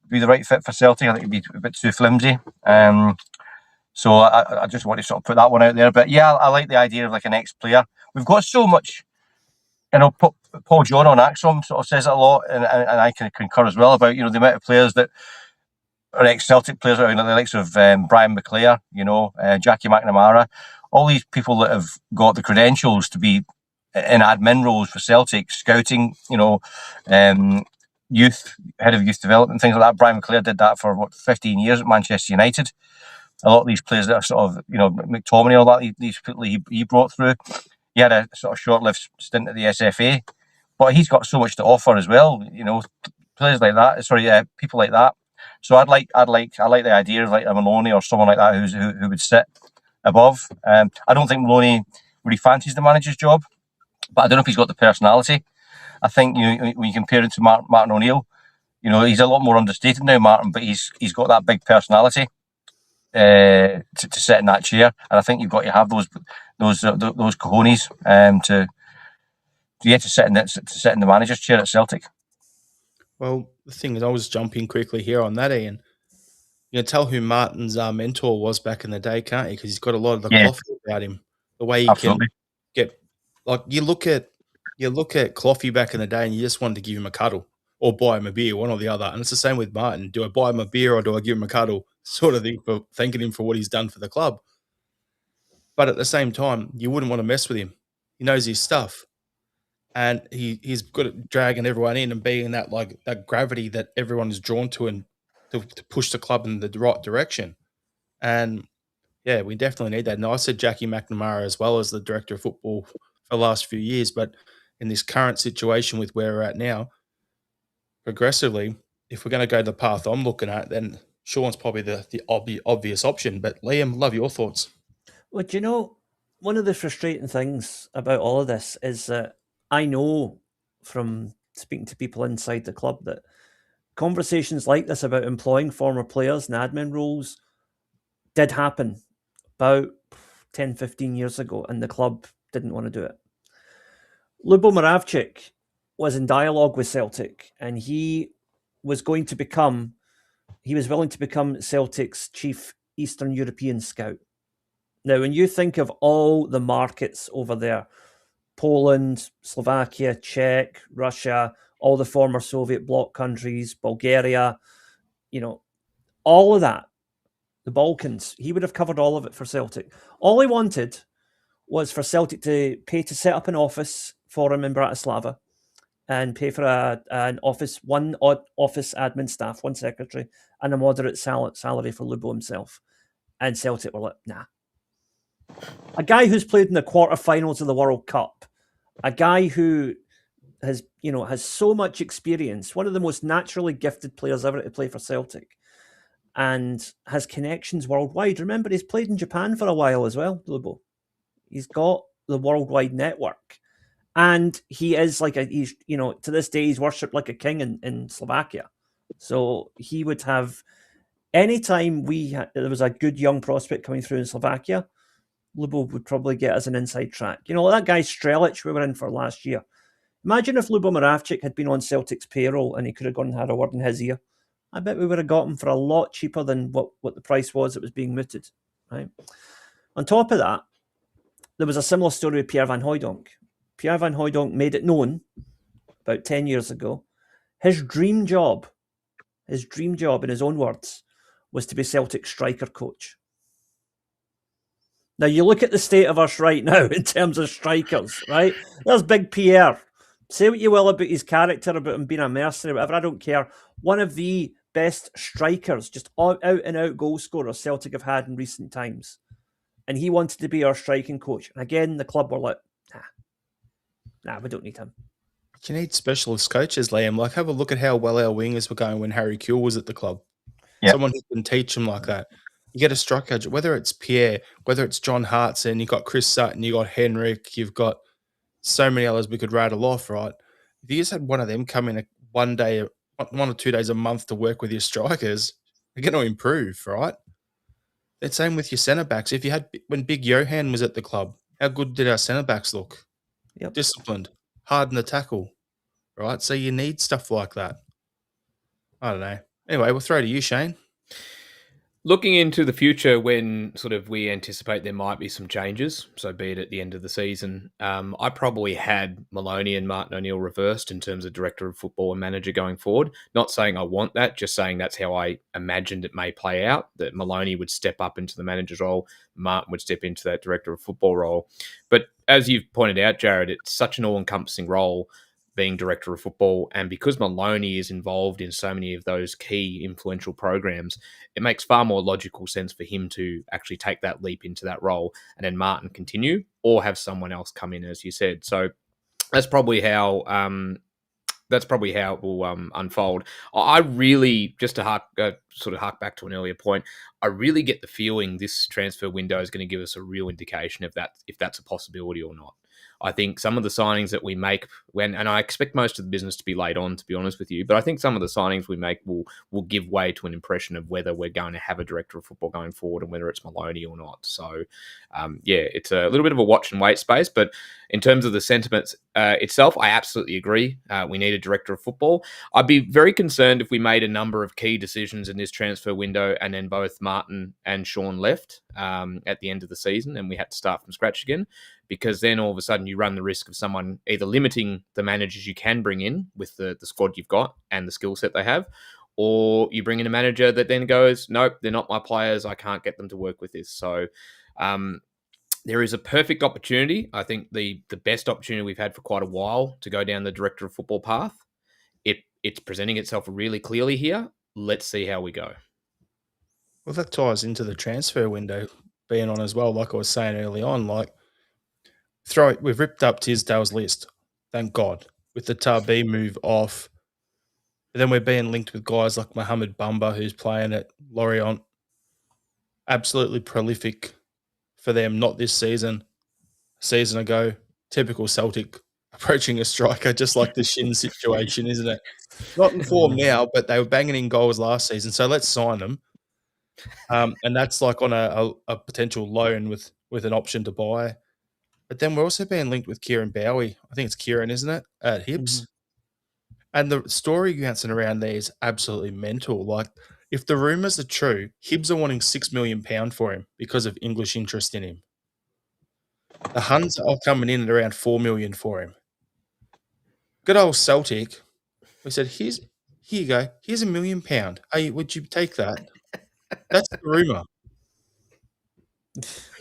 be the right fit for Celtic. I think he'd be a bit too flimsy. So I just want to sort of put that one out there. But yeah, I like the idea of like an ex-player. We've got so much, Paul John on Axom sort of says it a lot, and I can concur as well about, the amount of players that are ex-Celtic players, the likes of Brian McClare, Jackie McNamara, all these people that have got the credentials to be in admin roles for Celtic, scouting, youth, head of youth development, things like that. Brian McClare did that for 15 years at Manchester United. A lot of these players that are sort of, McTominay, all that, these people he brought through. He had a sort of short-lived stint at the SFA, but he's got so much to offer as well. Players like that. People like that. So I like the idea of like a Maloney or someone like that who would sit above. I don't think Maloney where he fancies the manager's job. But I don't know if he's got the personality. I think when you compare it to Martin O'Neill, he's a lot more understated now, Martin, but he's got that big personality to sit in that chair, and I think you've got to have those cojones to sit in the manager's chair at Celtic. Well, the thing is, I was jumping quickly here on that, Ian. You can tell who Martin's mentor was back in the day, can't you? Because he's got a lot of the coffee about him. The way he Absolutely. can get, like, you look at Cloughy back in the day, and you just wanted to give him a cuddle or buy him a beer, one or the other. And it's the same with Martin. Do I buy him a beer or do I give him a cuddle? Sort of thing, for thanking him for what he's done for the club. But at the same time, you wouldn't want to mess with him. He knows his stuff. And he's good at dragging everyone in and being that gravity that everyone is drawn to and to push the club in the right direction. And yeah, we definitely need that. And I said Jackie McNamara as well as the director of football for the last few years, but in this current situation with where we're at now, progressively, if we're going to go the path I'm looking at, then Sean's probably the obvious option. But Liam, love your thoughts. Well, one of the frustrating things about all of this is that I know from speaking to people inside the club that conversations like this about employing former players in admin roles did happen about 10, 15 years ago, and the club didn't want to do it. Lubo Moravcik was in dialogue with Celtic, and he was willing to become Celtic's chief Eastern European scout. Now, when you think of all the markets over there, Poland, Slovakia, Czech, Russia, all the former Soviet bloc countries, Bulgaria, all of that, the Balkans, he would have covered all of it for Celtic. All he wanted was for Celtic to pay to set up an office for him in Bratislava and pay for one office admin staff, one secretary, and a moderate salary for Lubo himself. And Celtic were like, nah. A guy who's played in the quarterfinals of the World Cup, a guy who has so much experience, one of the most naturally gifted players ever to play for Celtic, and has connections worldwide. Remember, he's played in Japan for a while as well, Lubo. He's got the worldwide network. And he is to this day, he's worshipped like a king in Slovakia. So he would have, anytime there was a good young prospect coming through in Slovakia, Lubo would probably get us an inside track. That guy Strelic we were in for last year. Imagine if Lubo Moravcik had been on Celtic's payroll and he could have gone and had a word in his ear. I bet we would have got him for a lot cheaper than what the price was that was being mooted. Right. On top of that, there was a similar story with Pierre Van Hooijdonk. Pierre Van Hooijdonk made it known about 10 years ago. His dream job, in his own words, was to be Celtic's striker coach. Now, you look at the state of us right now in terms of strikers, right? There's Big Pierre. Say what you will about his character, about him being a mercenary, whatever, I don't care. One of the best strikers, just out-and-out goal scorers Celtic have had in recent times. And he wanted to be our striking coach. And again, the club were like, nah, we don't need him. You need specialist coaches, Liam. Like, have a look at how well our wingers were going when Harry Kuehl was at the club. Yep. Someone who can teach them like that. You get a striker, whether it's Pierre, whether it's John Hartson, you've got Chris Sutton, you've got Henrik, you've got so many others we could rattle off, right? If you just had one of them come in 1 or 2 days a month to work with your strikers, they're going to improve, right? The same with your centre-backs. When Big Johan was at the club, how good did our centre-backs look? Yep. Disciplined, hard in the tackle, right? So you need stuff like that. I don't know. Anyway, we'll throw to you, Shane. Looking into the future, when sort of we anticipate there might be some changes, so be it at the end of the season, I probably had Maloney and Martin O'Neill reversed in terms of director of football and manager going forward. Not saying I want that, just saying that's how I imagined it may play out, that Maloney would step up into the manager's role, Martin would step into that director of football role. But as you've pointed out, Jared, it's such an all-encompassing role, being director of football, and because Maloney is involved in so many of those key influential programs, it makes far more logical sense for him to actually take that leap into that role and then Martin continue or have someone else come in, as you said. So that's probably how that's probably how it will unfold. I really, just to hark back to an earlier point, I really get the feeling this transfer window is going to give us a real indication if that's a possibility or not. I think some of the signings that we make and I expect most of the business to be laid on, to be honest with you, but I think some of the signings we make will give way to an impression of whether we're going to have a director of football going forward and whether it's Maloney or not. So, it's a little bit of a watch and wait space, but in terms of the sentiments itself, I absolutely agree. We need a director of football. I'd be very concerned if we made a number of key decisions in this transfer window and then both Martin and Sean left at the end of the season and we had to start from scratch again, because then all of a sudden you run the risk of someone either limiting the managers you can bring in with the squad you've got and the skill set they have, or you bring in a manager that then goes, nope, they're not my players, I can't get them to work with this. So there is a perfect opportunity. I think the best opportunity we've had for quite a while to go down the director of football path. It's presenting itself really clearly here. Let's see how we go. Well, that ties into the transfer window being on as well. Like I was saying early on, we've ripped up Tisdale's list, thank God, with the Tarbee move off. But then we're being linked with guys like Mohamed Bamba, who's playing at Lorient. Absolutely prolific for them, not this season, a season ago. Typical Celtic approaching a striker, just like the Shin situation, isn't it? Not in form now, but they were banging in goals last season, so let's sign them. And that's like on a potential loan with an option to buy. But then we're also being linked with Kieran Bowie. I think it's Kieran, isn't it? At Hibs. Mm-hmm. And the story bouncing around there is absolutely mental. Like, if the rumours are true, Hibs are wanting £6 million for him because of English interest in him. The Huns are coming in at around $4 million for him. Good old Celtic. We said, here you go. Here's £1 million. Hey, would you take that? That's the rumour.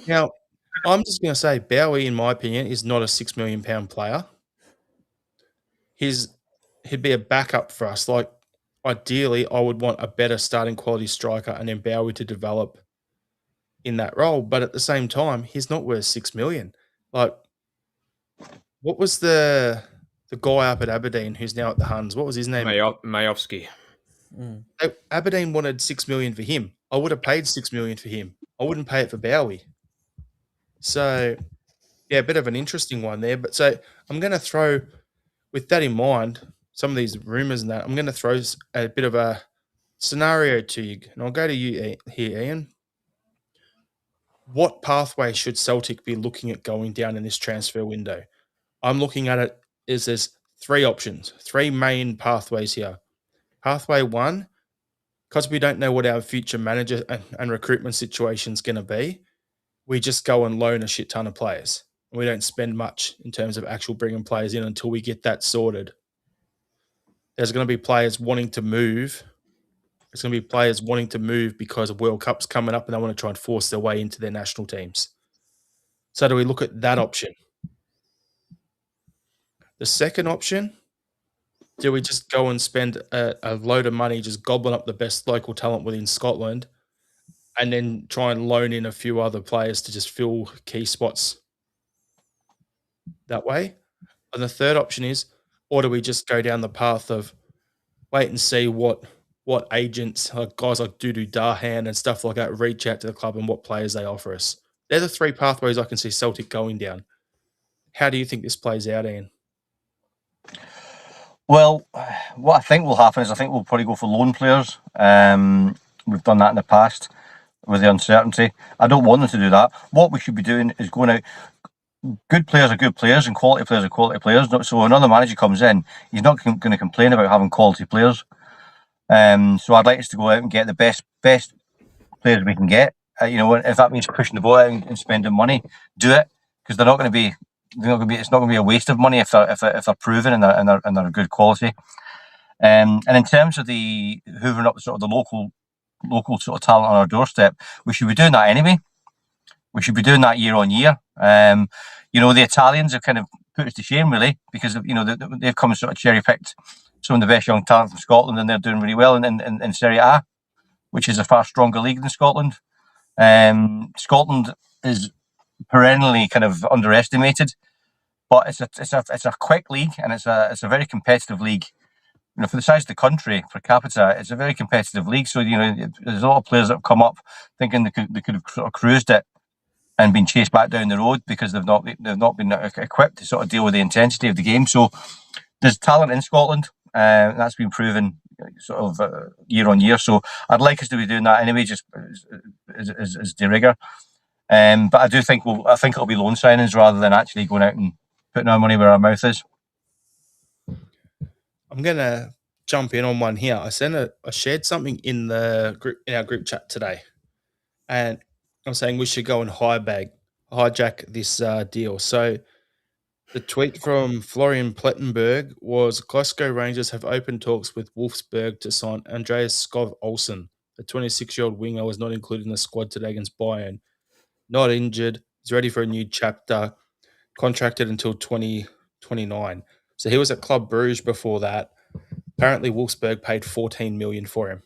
Now, I'm just going to say, Bowie, in my opinion, is not a £6 million player. He'd be a backup for us. Like, ideally, I would want a better starting quality striker and then Bowie to develop in that role. But at the same time, he's not worth $6 million. Like, what was the guy up at Aberdeen who's now at the Huns? What was his name? Majovski. Aberdeen wanted $6 million for him. I would have paid $6 million for him. I wouldn't pay it for Bowie. So, yeah, a bit of an interesting one there. But so I'm going to throw, with that in mind, some of these rumours and that, I'm going to throw a bit of a scenario to you. And I'll go to you here, Ian. What pathway should Celtic be looking at going down in this transfer window? I'm looking at it as there's three options, three main pathways here. Pathway one, because we don't know what our future manager and recruitment situation is going to be, we just go and loan a shit ton of players. And we don't spend much in terms of actual bringing players in until we get that sorted. There's going to be players wanting to move. There's going to be players wanting to move because of World Cups coming up and they want to try and force their way into their national teams. So do we look at that option? The second option, do we just go and spend a load of money just gobbling up the best local talent within Scotland and then try and loan in a few other players to just fill key spots that way? And the third option is, or do we just go down the path of wait and see what agents, like guys like Dudu Dahan and stuff like that, reach out to the club and what players they offer us? They're the three pathways I can see Celtic going down. How do you think this plays out, Ian? Well, what I think will happen is I think we'll probably go for loan players. We've done that in the past with the uncertainty. I don't want them to do that. What we should be doing is going out. Good players are good players and quality players are quality players. So when another manager comes in, he's not going to complain about having quality players. So I'd like us to go out and get the best players we can get. If that means pushing the boat out and spending money, do it, because they're not going to be. It's not going to be a waste of money if they're proven and they're good quality. And in terms of the hoovering up sort of the local sort of talent on our doorstep, we should be doing that anyway. We should be doing that year on year. The Italians have kind of put us to shame, really, because they've come and sort of cherry picked some of the best young talent from Scotland, and they're doing really well in Serie A, which is a far stronger league than Scotland. Scotland is perennially kind of underestimated, but it's a quick league, and it's a very competitive league. For the size of the country per capita, it's a very competitive league. So there's a lot of players that have come up thinking they could have sort of cruised it and been chased back down the road because they've not been equipped to sort of deal with the intensity of the game. So there's talent in Scotland, that's been proven sort of year on year. So I'd like us to be doing that anyway, just as de rigueur. But I do think I think it'll be loan signings rather than actually going out and putting our money where our mouth is. I'm gonna jump in on one here. I shared something in our group chat today, and I'm saying we should go and hijack this deal. So the tweet from Florian Plettenberg was Glasgow Rangers have opened talks with Wolfsburg to sign Andreas Skov Olsen. The 26-year-old winger was not included in the squad today against Bayern. Not injured. He's ready for a new chapter. Contracted until 2029. So he was at Club Bruges before that. Apparently, Wolfsburg paid 14 million for him.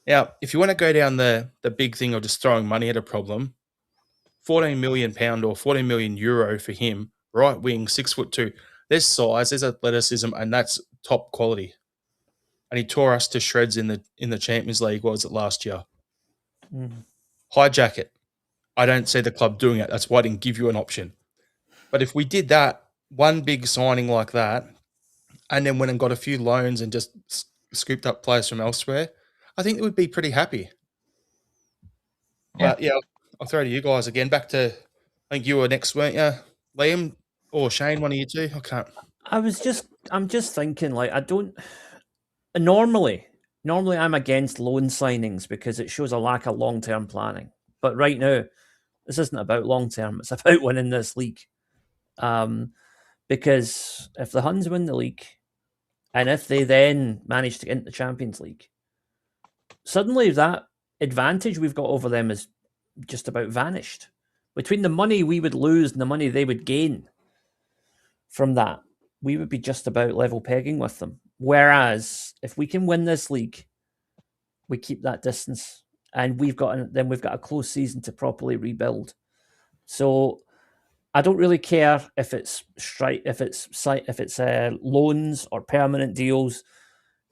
Now, if you want to go down the big thing of just throwing money at a problem, £14 million or 14 million euro for him, right wing, 6'2". There's size, there's athleticism, and that's top quality. And he tore us to shreds in the Champions League. What was it last year? Hijack it. I don't see the club doing it. That's why I didn't give you an option. But if we did that, one big signing like that, and then went and got a few loans and just scooped up players from elsewhere, I think it would be pretty happy. Yeah. But yeah, I'll throw to you guys again. Back to, I think you were next, weren't you? Liam or Shane, one of you two? I can't. I'm just thinking, like, I don't. Normally I'm against loan signings because it shows a lack of long-term planning. But right now, this isn't about long-term. It's about winning this league. Because if the Huns win the league, and if they then manage to get into the Champions League, suddenly that advantage we've got over them is just about vanished. Between the money we would lose and the money they would gain from that, we would be just about level pegging with them. Whereas if we can win this league, we keep that distance, and we've got a close season to properly rebuild. So I don't really care if it's loans or permanent deals.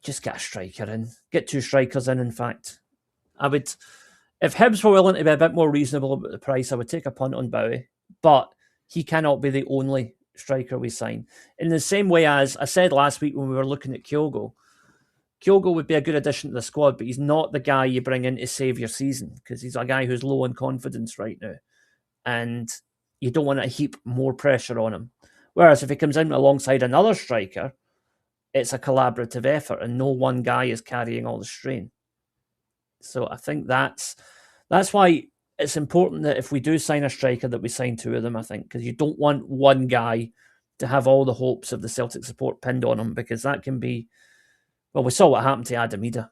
Just get a striker in. Get two strikers in fact. I would, if Hibs were willing to be a bit more reasonable about the price, I would take a punt on Bowie. But he cannot be the only striker we sign. In the same way as I said last week when we were looking at Kyogo would be a good addition to the squad, but he's not the guy you bring in to save your season because he's a guy who's low on confidence right now. And you don't want to heap more pressure on him. Whereas if he comes in alongside another striker, it's a collaborative effort and no one guy is carrying all the strain. So I think that's why it's important that if we do sign a striker that we sign two of them, I think, because you don't want one guy to have all the hopes of the Celtic support pinned on him, because that can be, well, we saw what happened to Adam Ida.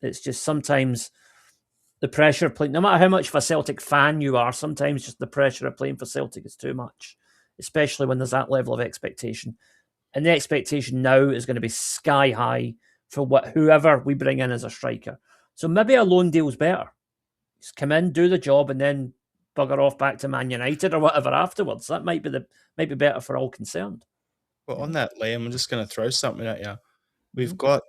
It's just sometimes the pressure of playing, no matter how much of a Celtic fan you are, sometimes just the pressure of playing for Celtic is too much, especially when there's that level of expectation. And the expectation now is going to be sky high for whoever we bring in as a striker. So maybe a loan deal's better. Just come in, do the job, and then bugger off back to Man United or whatever afterwards. That might be better for all concerned. Well, on that, Liam, I'm just going to throw something at you. We've got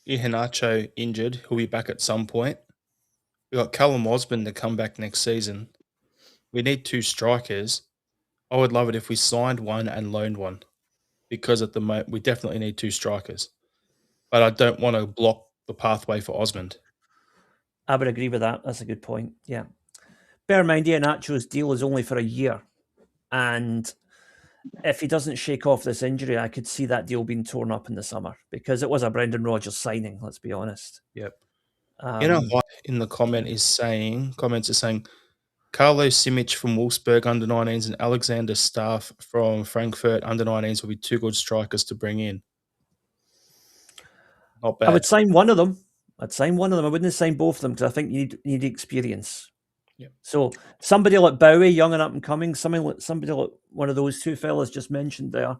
Iheanacho injured, who'll be back at some point. We've got Callum Osborne to come back next season. We need two strikers. I would love it if we signed one and loaned one, because at the moment we definitely need two strikers. But I don't want to block the pathway for Osmond. I would agree with that. That's a good point. Yeah. Bear in mind, Iheanacho's deal is only for a year. And if he doesn't shake off this injury, I could see that deal being torn up in the summer, because it was a Brendan Rodgers signing, let's be honest. Yep. What in the comments is saying, Carlo Simic from Wolfsburg under-19s and Alexander Staff from Frankfurt under-19s will be two good strikers to bring in. Not bad. I would sign one of them. I wouldn't sign both of them because I think you need experience. Yep. So somebody like Bowie, young and up and coming, somebody like one of those two fellas just mentioned there,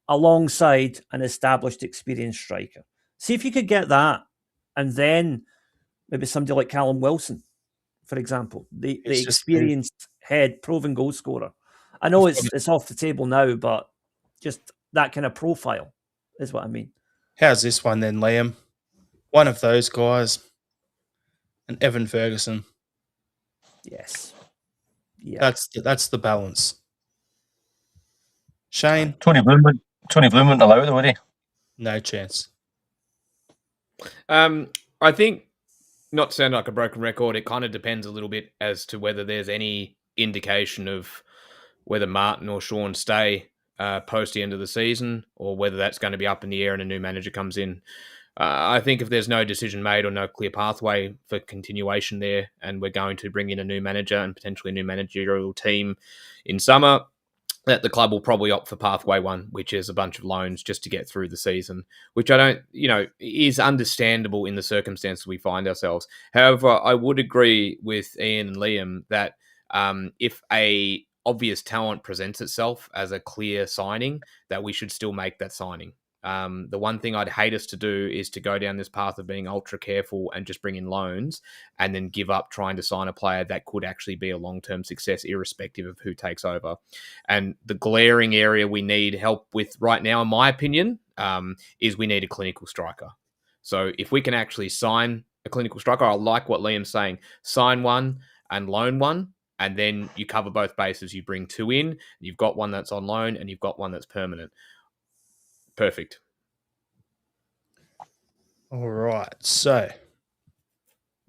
alongside an established experienced striker. See if you could get that, and then maybe somebody like Callum Wilson, for example, the experienced head, proven goal scorer. I know it's off the table now, but just that kind of profile is what I mean. How's this one then, Liam? One of those guys, and Evan Ferguson. Yes. Yeah. That's the balance. Shane? Tony Bloom wouldn't allow it, would he? No chance. I think, not to sound like a broken record, it kind of depends a little bit as to whether there's any indication of whether Martin or Sean stay post the end of the season, or whether that's going to be up in the air and a new manager comes in. I think if there's no decision made or no clear pathway for continuation there, and we're going to bring in a new manager and potentially a new managerial team in summer, that the club will probably opt for pathway one, which is a bunch of loans just to get through the season, which I don't, is understandable in the circumstances we find ourselves. However, I would agree with Ian and Liam that if a obvious talent presents itself as a clear signing, that we should still make that signing. The one thing I'd hate us to do is to go down this path of being ultra careful and just bring in loans and then give up trying to sign a player that could actually be a long-term success, irrespective of who takes over. And the glaring area we need help with right now, in my opinion, is we need a clinical striker. So if we can actually sign a clinical striker, I like what Liam's saying, sign one and loan one, and then you cover both bases. You bring two in, you've got one that's on loan, and you've got one that's permanent. Perfect. All right. So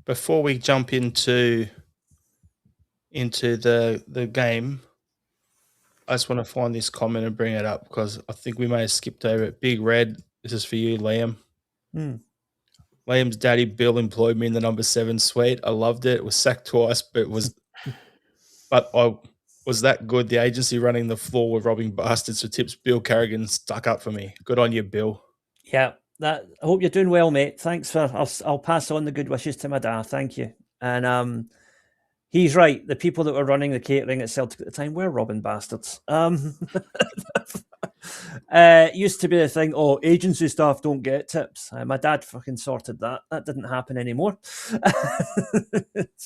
before we jump into the game, I just want to find this comment and bring it up because I think we may have skipped over it. Big Red, this is for you, Liam. Liam's daddy Bill employed me in the number 7 suite. I loved it. It was sacked twice, but I was that good. The agency running the floor were robbing bastards for tips. Bill Carrigan stuck up for me. Good on you, Bill. Yeah, I hope you're doing well, mate. Thanks for. I'll pass on the good wishes to my dad. Thank you. And he's right. The people that were running the catering at Celtic at the time were robbing bastards. Used to be a thing. Oh, agency staff don't get tips. My dad fucking sorted that. That didn't happen anymore.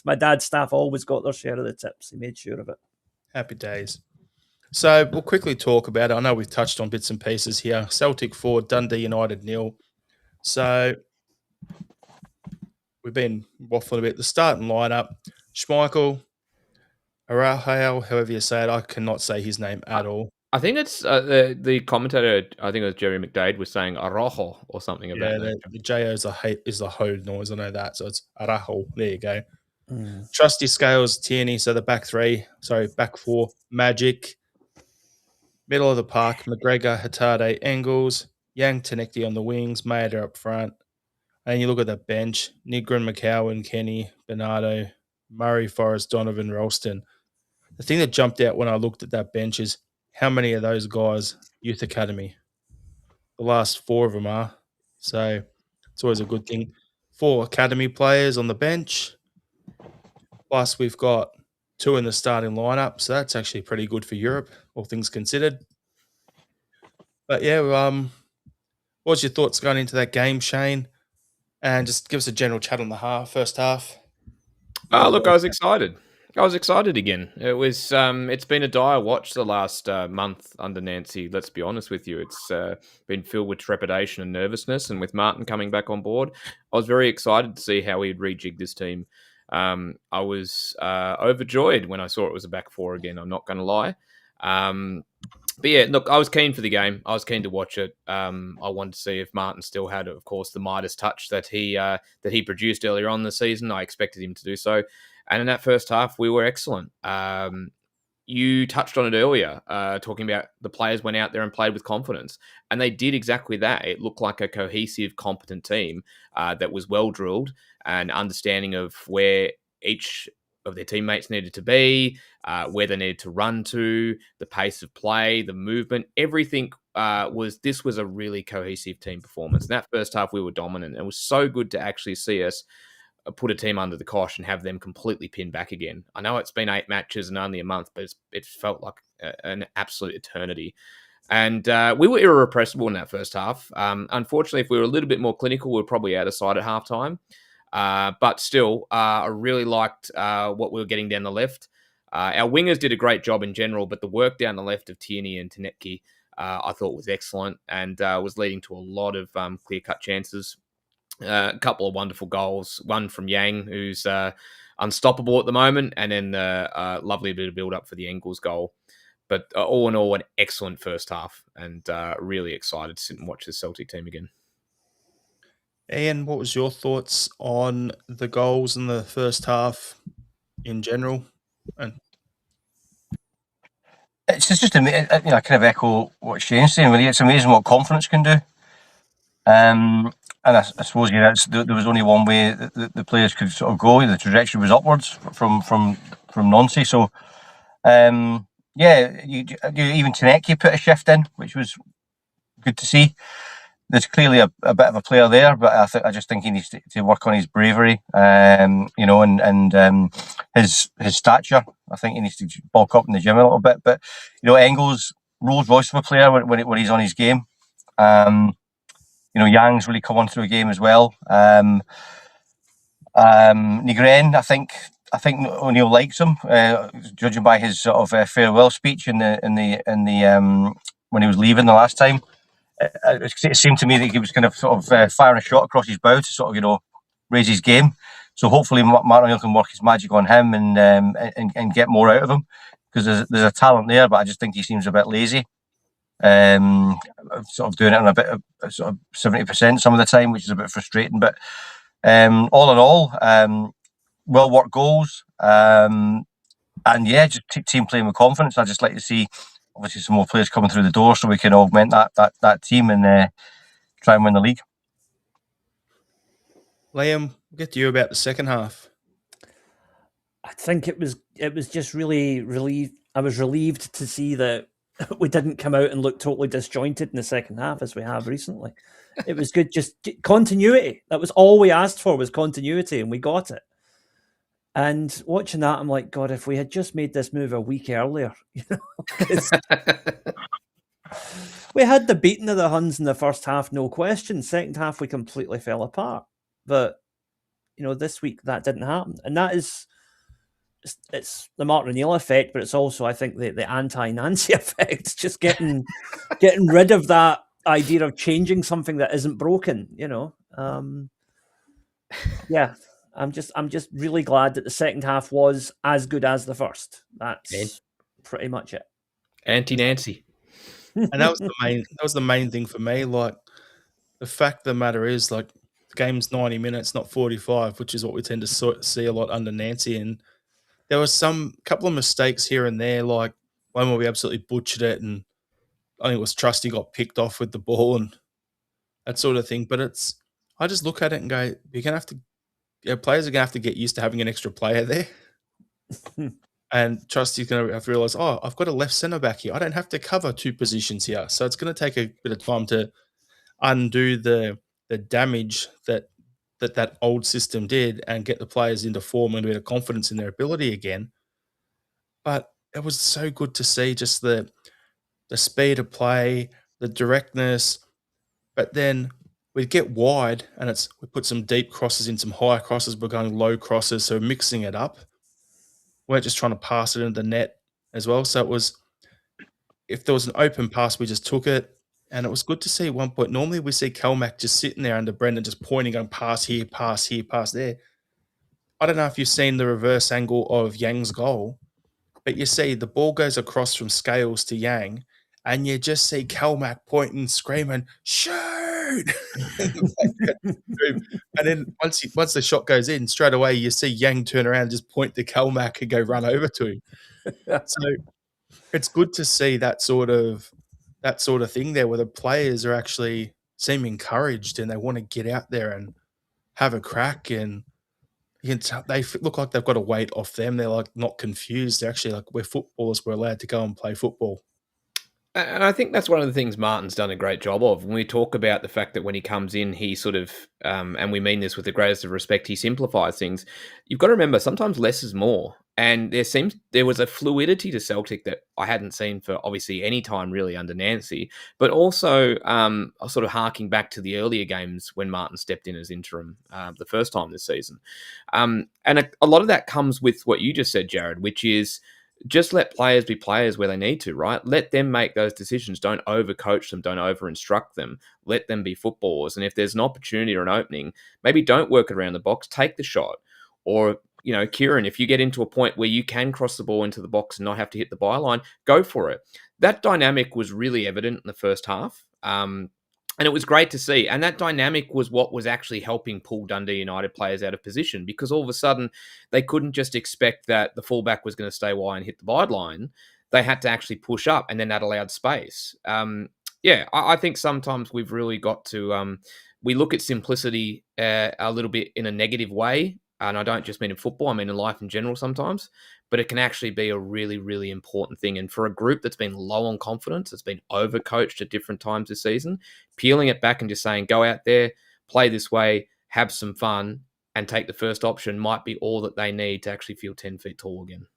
My dad's staff always got their share of the tips. He made sure of it. Happy days. So we'll quickly talk about it. I know we've touched on bits and pieces here. Celtic 4, Dundee United 0. So we've been waffling a bit. The starting lineup, Schmeichel, Araujo, however you say it. I cannot say his name at all. I think it's the commentator, I think it was Jerry McDade, was saying Araujo or something of that nature. The J-O is the ho noise. I know that. So it's Araujo. There you go. Trusty Scales, Tierney. So the back 4, Magic. Middle of the park, McGregor, Hatade, Engels, Yang Tenecti on the wings, Maeda up front. And you look at the bench, Nigren, McCowan, Kenny, Bernardo, Murray, Forrest, Donovan, Ralston. The thing that jumped out when I looked at that bench is how many of those guys youth academy. The last 4 of them are. So it's always a good thing. 4 academy players on the bench. Plus we've got 2 in the starting lineup. So that's actually pretty good for Europe, all things considered. But yeah, what was your thoughts going into that game, Shane? And just give us a general chat on the first half. Oh, look, I was excited. I was excited again. It was. It's been a dire watch the last month under Nancy. Let's be honest with you. It's been filled with trepidation and nervousness. And with Martin coming back on board, I was very excited to see how he'd rejig this team. I was overjoyed when I saw it was a back 4 again. I'm not going to lie. But yeah, look, I was keen for the game. I was keen to watch it. I wanted to see if Martin still had, of course, the Midas touch that he produced earlier on in the season. I expected him to do so. And in that first half, we were excellent. You touched on it earlier, talking about the players went out there and played with confidence. And they did exactly that. It looked like a cohesive, competent team that was well-drilled and understanding of where each of their teammates needed to be, where they needed to run to, the pace of play, the movement, everything this was a really cohesive team performance. In that first half, we were dominant. It was so good to actually see us put a team under the cosh and have them completely pinned back again. I know it's been 8 matches and only a month, but it felt like an absolute eternity. And we were irrepressible in that first half. Unfortunately, if we were a little bit more clinical, we were probably out of sight at halftime. But still, I really liked what we were getting down the left. Our wingers did a great job in general, but the work down the left of Tierney and Tanetki I thought was excellent and was leading to a lot of clear-cut chances. A couple of wonderful goals, one from Yang, who's unstoppable at the moment, and then the lovely bit of build-up for the Engels goal. But all in all, an excellent first half, and really excited to sit and watch the Celtic team again. Ian, what was your thoughts on the goals in the first half in general? And It's just amazing. I kind of echo what Shane's saying. Really, it's amazing what confidence can do. And I suppose there was only one way that the players could sort of go. The trajectory was upwards from Nancy. So, even Tanecki put a shift in, which was good to see. There's clearly a bit of a player there, but I just think he needs to work on his bravery, and his stature. I think he needs to bulk up in the gym a little bit. But Engels, Rolls Royce of a player when he's on his game. Yang's really come on through a game as well. Nigren, I think O'Neill likes him, judging by his sort of farewell speech in the when he was leaving the last time. It seemed to me that he was kind of sort of firing a shot across his bow to sort of raise his game. So hopefully Martin O'Neill can work his magic on him and get more out of him, because there's a talent there, but I just think he seems a bit lazy. Sort of doing it on a bit of sort of 70% some of the time, which is a bit frustrating. But all in all, well worked goals, and just team playing with confidence. I just like to see obviously some more players coming through the door so we can augment that team and try and win the league. Liam, we'll get to you about the second half. I think it was just really relieved. I was relieved to see that we didn't come out and look totally disjointed in the second half as we have recently. It was good, just continuity. That was all we asked for, was continuity, and we got it. And watching that, I'm like, God, if we had just made this move a week earlier, we had the beating of the Huns in the first half, no question. Second half, we completely fell apart. But this week that didn't happen, and that is. It's the Martin O'Neill effect, but it's also, I think, the anti-Nancy effect. Just getting rid of that idea of changing something that isn't broken. I'm just really glad that the second half was as good as the first. That's pretty much it. Anti-Nancy, and that was the main thing for me. Like, the fact of the matter is, like, the game's 90 minutes, not 45, which is what we tend to see a lot under Nancy. And there was couple of mistakes here and there, like one where we absolutely butchered it, and I think it was Trusty got picked off with the ball and that sort of thing. But I just look at it and go, you're gonna have to, players are gonna have to get used to having an extra player there, and Trusty's gonna have to realize, I've got a left centre back here. I don't have to cover two positions here, so it's gonna take a bit of time to undo the damage that old system did and get the players into form and a bit of confidence in their ability again. But it was so good to see just the speed of play, the directness. But then we'd get wide and we put some deep crosses in, some high crosses, we're going low crosses, so mixing it up. We weren't just trying to pass it into the net as well. So it was, if there was an open pass, we just took it. And it was good to see at one point. Normally we see Kelmac just sitting there under Brendan, just pointing, going pass here, pass there. I don't know if you've seen the reverse angle of Yang's goal, but you see the ball goes across from Scales to Yang, and you just see Kelmac pointing, screaming, shoot! And then once the shot goes in, straight away you see Yang turn around and just point to Kelmac and go run over to him. So it's good to see that sort of thing there, where the players are actually seem encouraged and they want to get out there and have a crack, and they look like they've got a weight off them. They're like not confused. They're actually like, we're footballers. We're allowed to go and play football. And I think that's one of the things Martin's done a great job of. When we talk about the fact that when he comes in, he sort of, and we mean this with the greatest of respect, he simplifies things. You've got to remember, sometimes less is more. And there was a fluidity to Celtic that I hadn't seen for obviously any time really under Nancy, but also sort of harking back to the earlier games when Martin stepped in as interim the first time this season. And a lot of that comes with what you just said, Jared, which is just let players be players where they need to, right? Let them make those decisions. Don't overcoach them. Don't over-instruct them. Let them be footballers. And if there's an opportunity or an opening, maybe don't work it around the box. Take the shot. Or, Kieran, if you get into a point where you can cross the ball into the box and not have to hit the byline, go for it. That dynamic was really evident in the first half. And it was great to see. And that dynamic was what was actually helping pull Dundee United players out of position, because all of a sudden they couldn't just expect that the fullback was going to stay wide and hit the byline. They had to actually push up, and then that allowed space. I think sometimes we've really got to, we look at simplicity a little bit in a negative way. And I don't just mean in football, I mean in life in general sometimes, but it can actually be a really, really important thing. And for a group that's been low on confidence, that's been overcoached at different times this season, peeling it back and just saying, go out there, play this way, have some fun, and take the first option might be all that they need to actually feel 10 feet tall again.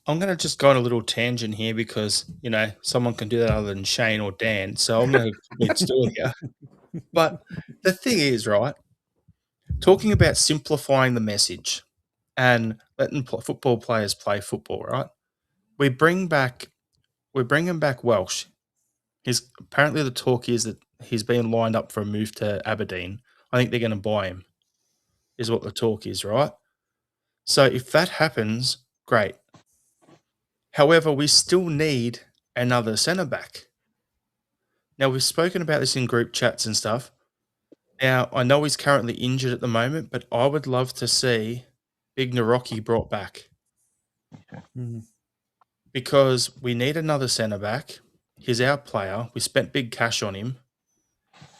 I'm going to just go on a little tangent here because, someone can do that other than Shane or Dan. So I'm going to get started here. But the thing is, right, talking about simplifying the message and letting football players play football, right? We're bringing back Welsh. Apparently the talk is that he's being lined up for a move to Aberdeen. I think they're going to buy him, is what the talk is, right? So if that happens, great. However, we still need another centre-back. Now, we've spoken about this in group chats and stuff. Now, I know he's currently injured at the moment, but I would love to see Big Naroki brought back. Mm-hmm. Because we need another centre-back. He's our player. We spent big cash on him.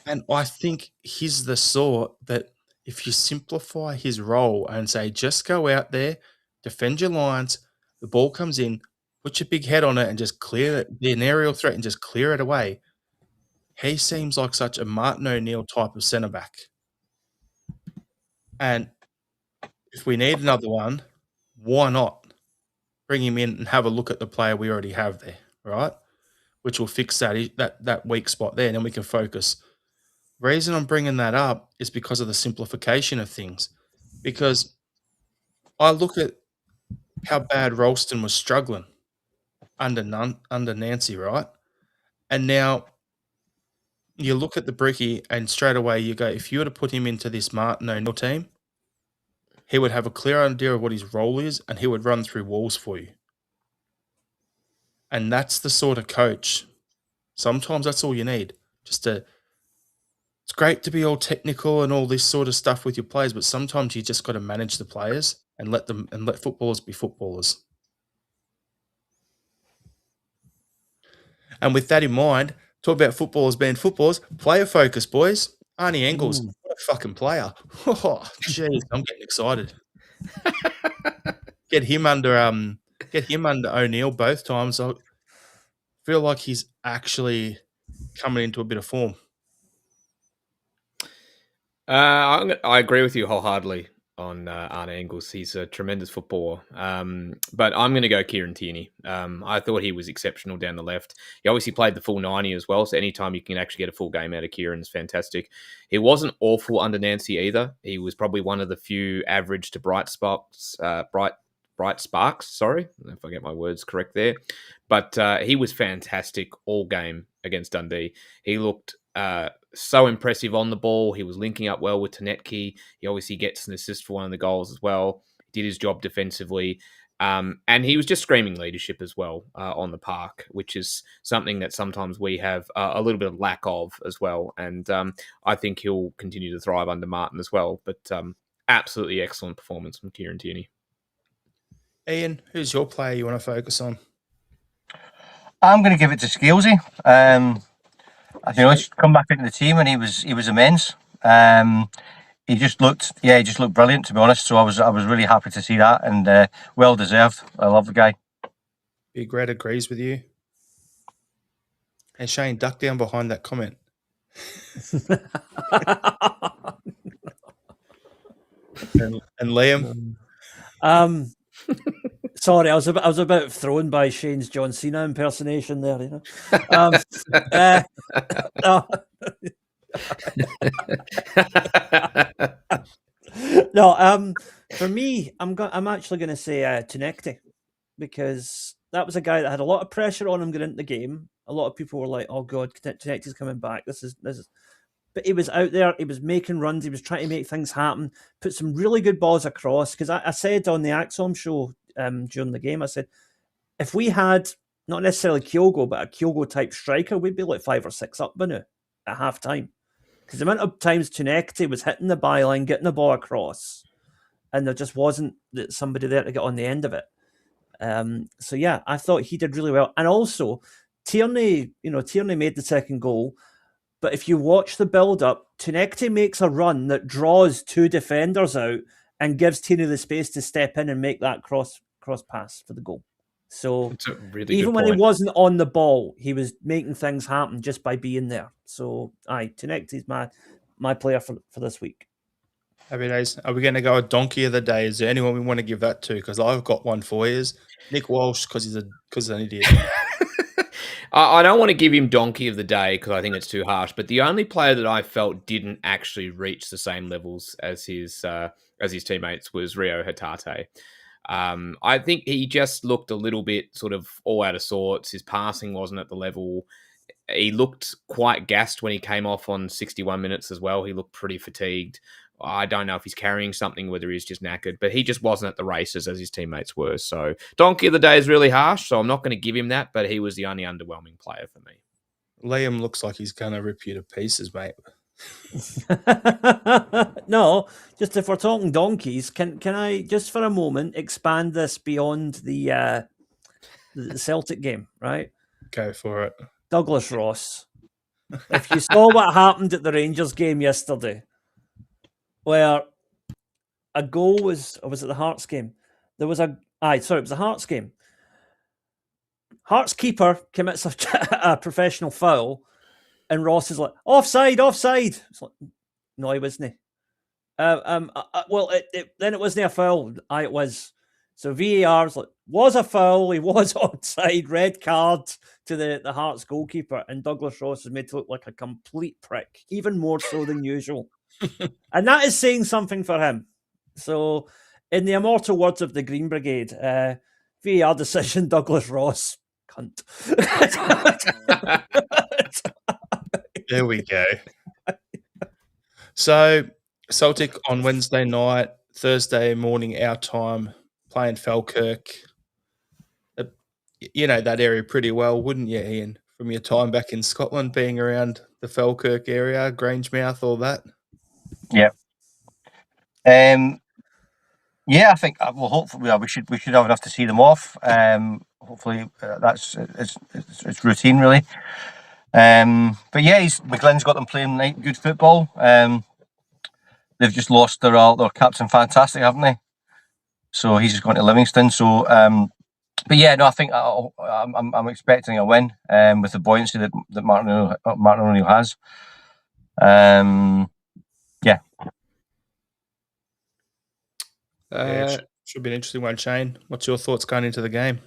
And I think he's the sort that if you simplify his role and say, just go out there, defend your lines, the ball comes in, put your big head on it and just clear it, be an aerial threat and just clear it away. He seems like such a Martin O'Neill type of centre-back. And if we need another one, why not bring him in and have a look at the player we already have there, right? Which will fix that weak spot there, and then we can focus. The reason I'm bringing that up is because of the simplification of things. Because I look at how bad Ralston was struggling under Nancy, right? And now you look at the Bricky and straight away you go, if you were to put him into this Martin O'Neill team, he would have a clear idea of what his role is and he would run through walls for you. And that's the sort of coach. Sometimes that's all you need. It's great to be all technical and all this sort of stuff with your players, but sometimes you just got to manage the players and let footballers be footballers. And with that in mind, talk about footballers being footballers, player focus, boys. Arnie Engels, what a fucking player. Oh, jeez, I'm getting excited. Get him under O'Neill both times. I feel like he's actually coming into a bit of form. I agree with you wholeheartedly on Arne Engels. He's a tremendous footballer. But I'm going to go Kieran Tierney. I thought he was exceptional down the left. He obviously played the full 90 as well, so anytime you can actually get a full game out of Kieran is fantastic. He wasn't awful under Nancy either. He was probably one of the few average to bright sparks, sorry, if I get my words correct there. But he was fantastic all game against Dundee. He looked so impressive on the ball. He was linking up well with Tonetke. He obviously gets an assist for one of the goals as well. He did his job defensively. And he was just screaming leadership as well on the park, which is something that sometimes we have a little bit of lack of as well. And I think he'll continue to thrive under Martin as well. But absolutely excellent performance from Kieran Tierney. Ian, who's your player you want to focus on? I'm going to give it to Scalesy. He's come back into the team and he was immense. He just looked brilliant, to be honest. So I was really happy to see that, and well deserved. I love the guy. Big Red agrees with you. And Shane, duck down behind that comment. and Liam. Sorry, I was about thrown by Shane's John Cena impersonation there. No, for me, I'm actually going to say Tonekte. because that was a guy that had a lot of pressure on him going into the game. A lot of people were like, "Oh God, Tenecti's coming back. This is." But he was out there. He was making runs. He was trying to make things happen. Put some really good balls across. Because I said on the Axom show during the game, I said, if we had not necessarily Kyogo, but a Kyogo type striker, we'd be like 5 or 6 up by now at half time. Because the amount of times Tenecti was hitting the byline, getting the ball across, and there just wasn't somebody there to get on the end of it. So yeah, I thought he did really well. And also, Tierney made the second goal. But if you watch the build-up, Tenecti makes a run that draws 2 defenders out and gives Tierney the space to step in and make that cross pass for the goal. So It's a really even good when point. he wasn't on the ball, he was making things happen just by being there. So Tenecti's my player for this week. Happy days. Are we going to go a donkey of the day? Is there anyone we want to give that to? Because I've got one for you. Nick Walsh, because he's an idiot. I don't want to give him donkey of the day because I think it's too harsh. But the only player that I felt didn't actually reach the same levels as his teammates was Rio Hatate. I think he just looked a little bit sort of all out of sorts. His passing wasn't at the level. He looked quite gassed when he came off on 61 minutes as well. He looked pretty fatigued. I don't know if he's carrying something, whether he's just knackered, but he just wasn't at the races as his teammates were. So donkey of the day is really harsh, so I'm not going to give him that, but he was the only underwhelming player for me. Liam looks like he's going to rip you to pieces, mate. No, just if we're talking donkeys, can I just for a moment expand this beyond the Celtic game, right? Go for it. Douglas Ross. If you saw what happened at the Rangers game yesterday, where a goal was it the Hearts game? It was the Hearts game. Hearts keeper commits a professional foul, and Ross is like, offside. It's like, no, he wasn't. Then it wasn't a foul. It was. So VAR's like, was a foul. He was onside. Red card to the Hearts goalkeeper, and Douglas Ross is made to look like a complete prick, even more so than usual. And that is saying something for him. So, in the immortal words of the Green Brigade, VAR decision, Douglas Ross, cunt. There we go. So, Celtic on Wednesday night, Thursday morning, our time, playing Falkirk. You know that area pretty well, wouldn't you, Ian? From your time back in Scotland, being around the Falkirk area, Grangemouth, all that. Yeah. I think hopefully we should have enough to see them off. Hopefully it's routine really. But yeah, McGlynn's got them playing good football. They've just lost their captain, fantastic, haven't they? So he's just gone to Livingston. So, but yeah, no, I think I'm expecting a win with the buoyancy that Martin O'Neill has. Yeah. Should be an interesting one, Shane. What's your thoughts going into the game?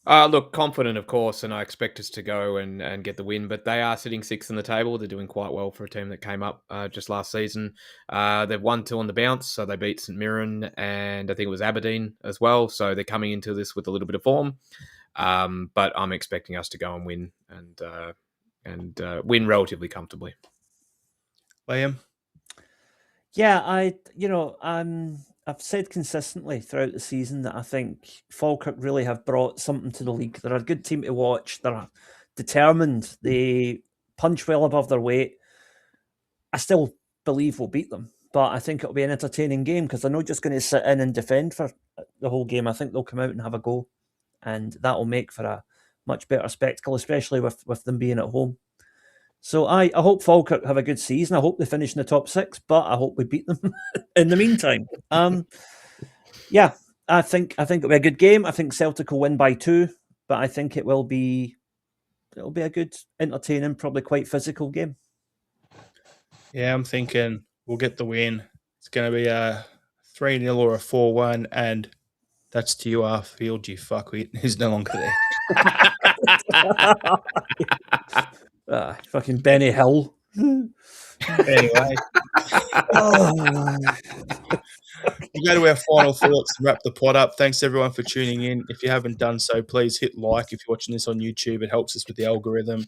Look, confident, of course, and I expect us to go and get the win, but they are sitting 6th in the table. They're doing quite well for a team that came up just last season. They've won 2 on the bounce, so they beat St Mirren and I think it was Aberdeen as well, so they're coming into this with a little bit of form. But I'm expecting us to go and win and win relatively comfortably. Liam? Yeah, I've said consistently throughout the season that I think Falkirk really have brought something to the league. They're a good team to watch. They're determined. They punch well above their weight. I still believe we'll beat them, but I think it'll be an entertaining game because they're not just going to sit in and defend for the whole game. I think they'll come out and have a go, and that'll make for a much better spectacle, especially with them being at home. So I hope Falkirk have a good season. I hope they finish in the top 6, but I hope we beat them in the meantime. Yeah, I think it'll be a good game. I think Celtic will win by 2, but I think it'll be a good, entertaining, probably quite physical game. Yeah, I'm thinking we'll get the win. It's going to be a 3-0 or a 4-1, and that's to you, Arfield, you fuckwit, who's no longer there. Fucking Benny Hill. Anyway, we'll go to our final thoughts and wrap the pod up. Thanks everyone for tuning in. If you haven't done so, please hit like. If you're watching this on YouTube, it helps us with the algorithm.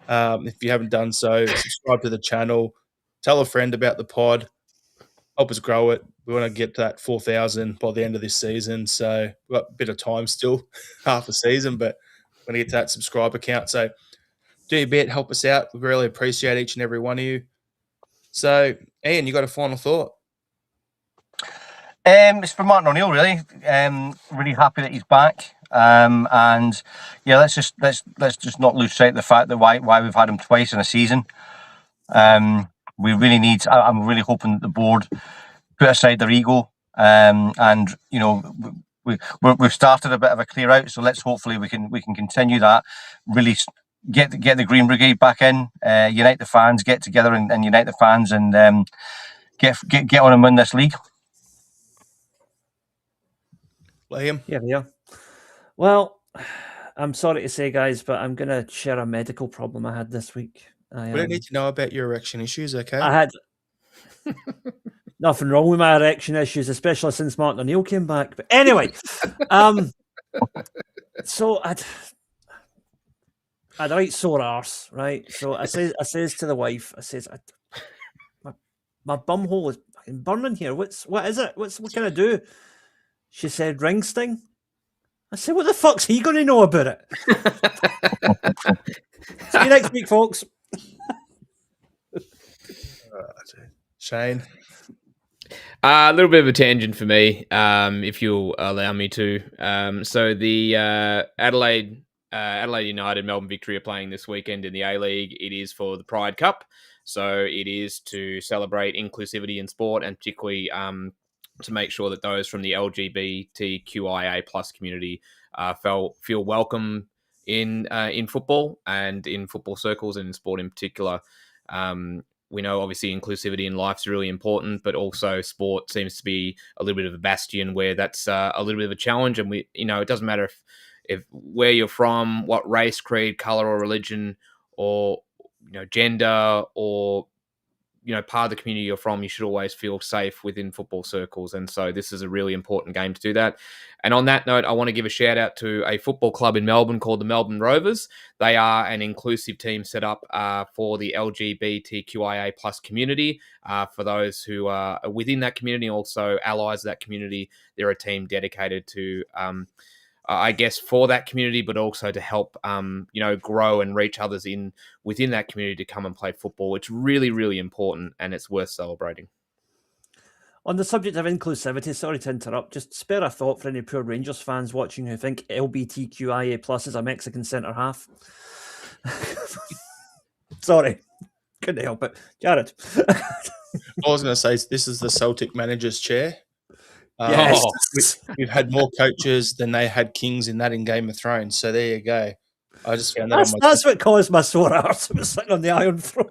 If you haven't done so, subscribe to the channel. Tell a friend about the pod. Help us grow it. We want to get to that 4,000 by the end of this season. So we've got a bit of time still, half a season, but we're going to get to that subscriber count. So do your bit, help us out. We really appreciate each and every one of you. So, Ian, you got a final thought? It's for Martin O'Neill, really. Really happy that he's back. And yeah, let's just not lose sight of the fact that why we've had him twice in a season. We really need. I'm really hoping that the board put aside their ego. And you know, we've started a bit of a clear out, so let's hopefully we can continue that. Really get the Green Brigade back in, unite the fans, get together and unite the fans, and get on and win this league. Liam? Yeah. Well, I'm sorry to say, guys, but I'm going to share a medical problem I had this week. We don't need to know about your erection issues, okay? I had nothing wrong with my erection issues, especially since Martin O'Neill came back. But anyway, so I'd right sore arse, right? So I says to the wife, I says, my bum hole is fucking burning here. What is it? What can I do? She said, ring sting. I said, what the fuck's he going to know about it? See you next week, folks. Shane? A little bit of a tangent for me, if you'll allow me to. So the Adelaide United Melbourne Victory are playing this weekend in the A-League. It is for the Pride Cup. So it is to celebrate inclusivity in sport, and particularly to make sure that those from the LGBTQIA plus community feel welcome in football and in football circles and in sport in particular. We know obviously inclusivity in life is really important, but also sport seems to be a little bit of a bastion where that's a little bit of a challenge. And it doesn't matter if where you're from, what race, creed, color, or religion, or gender, or part of the community you're from, you should always feel safe within football circles. And so this is a really important game to do that. And on that note, I want to give a shout out to a football club in Melbourne called the Melbourne Rovers. They are an inclusive team set up for the LGBTQIA plus community. For those who are within that community, also allies of that community, they're a team dedicated to I guess for that community, but also to help, grow and reach others within that community to come and play football. It's really, really important, and it's worth celebrating. On the subject of inclusivity, sorry to interrupt, just spare a thought for any poor Rangers fans watching who think LGBTQIA plus is a Mexican centre half. Sorry, couldn't help it. Jared. I was going to say, this is the Celtic manager's chair. Yes. We've had more coaches than they had kings in Game of Thrones. So there you go. I just found that that's what caused my sore arse. I was sitting on the Iron Throne.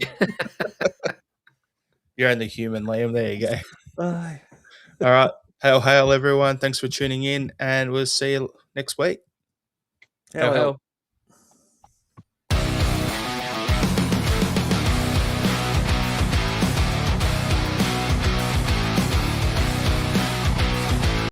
You're only human, Liam. There you go. Aye. All right. Hail, hail, everyone. Thanks for tuning in, and we'll see you next week. Hail, hail.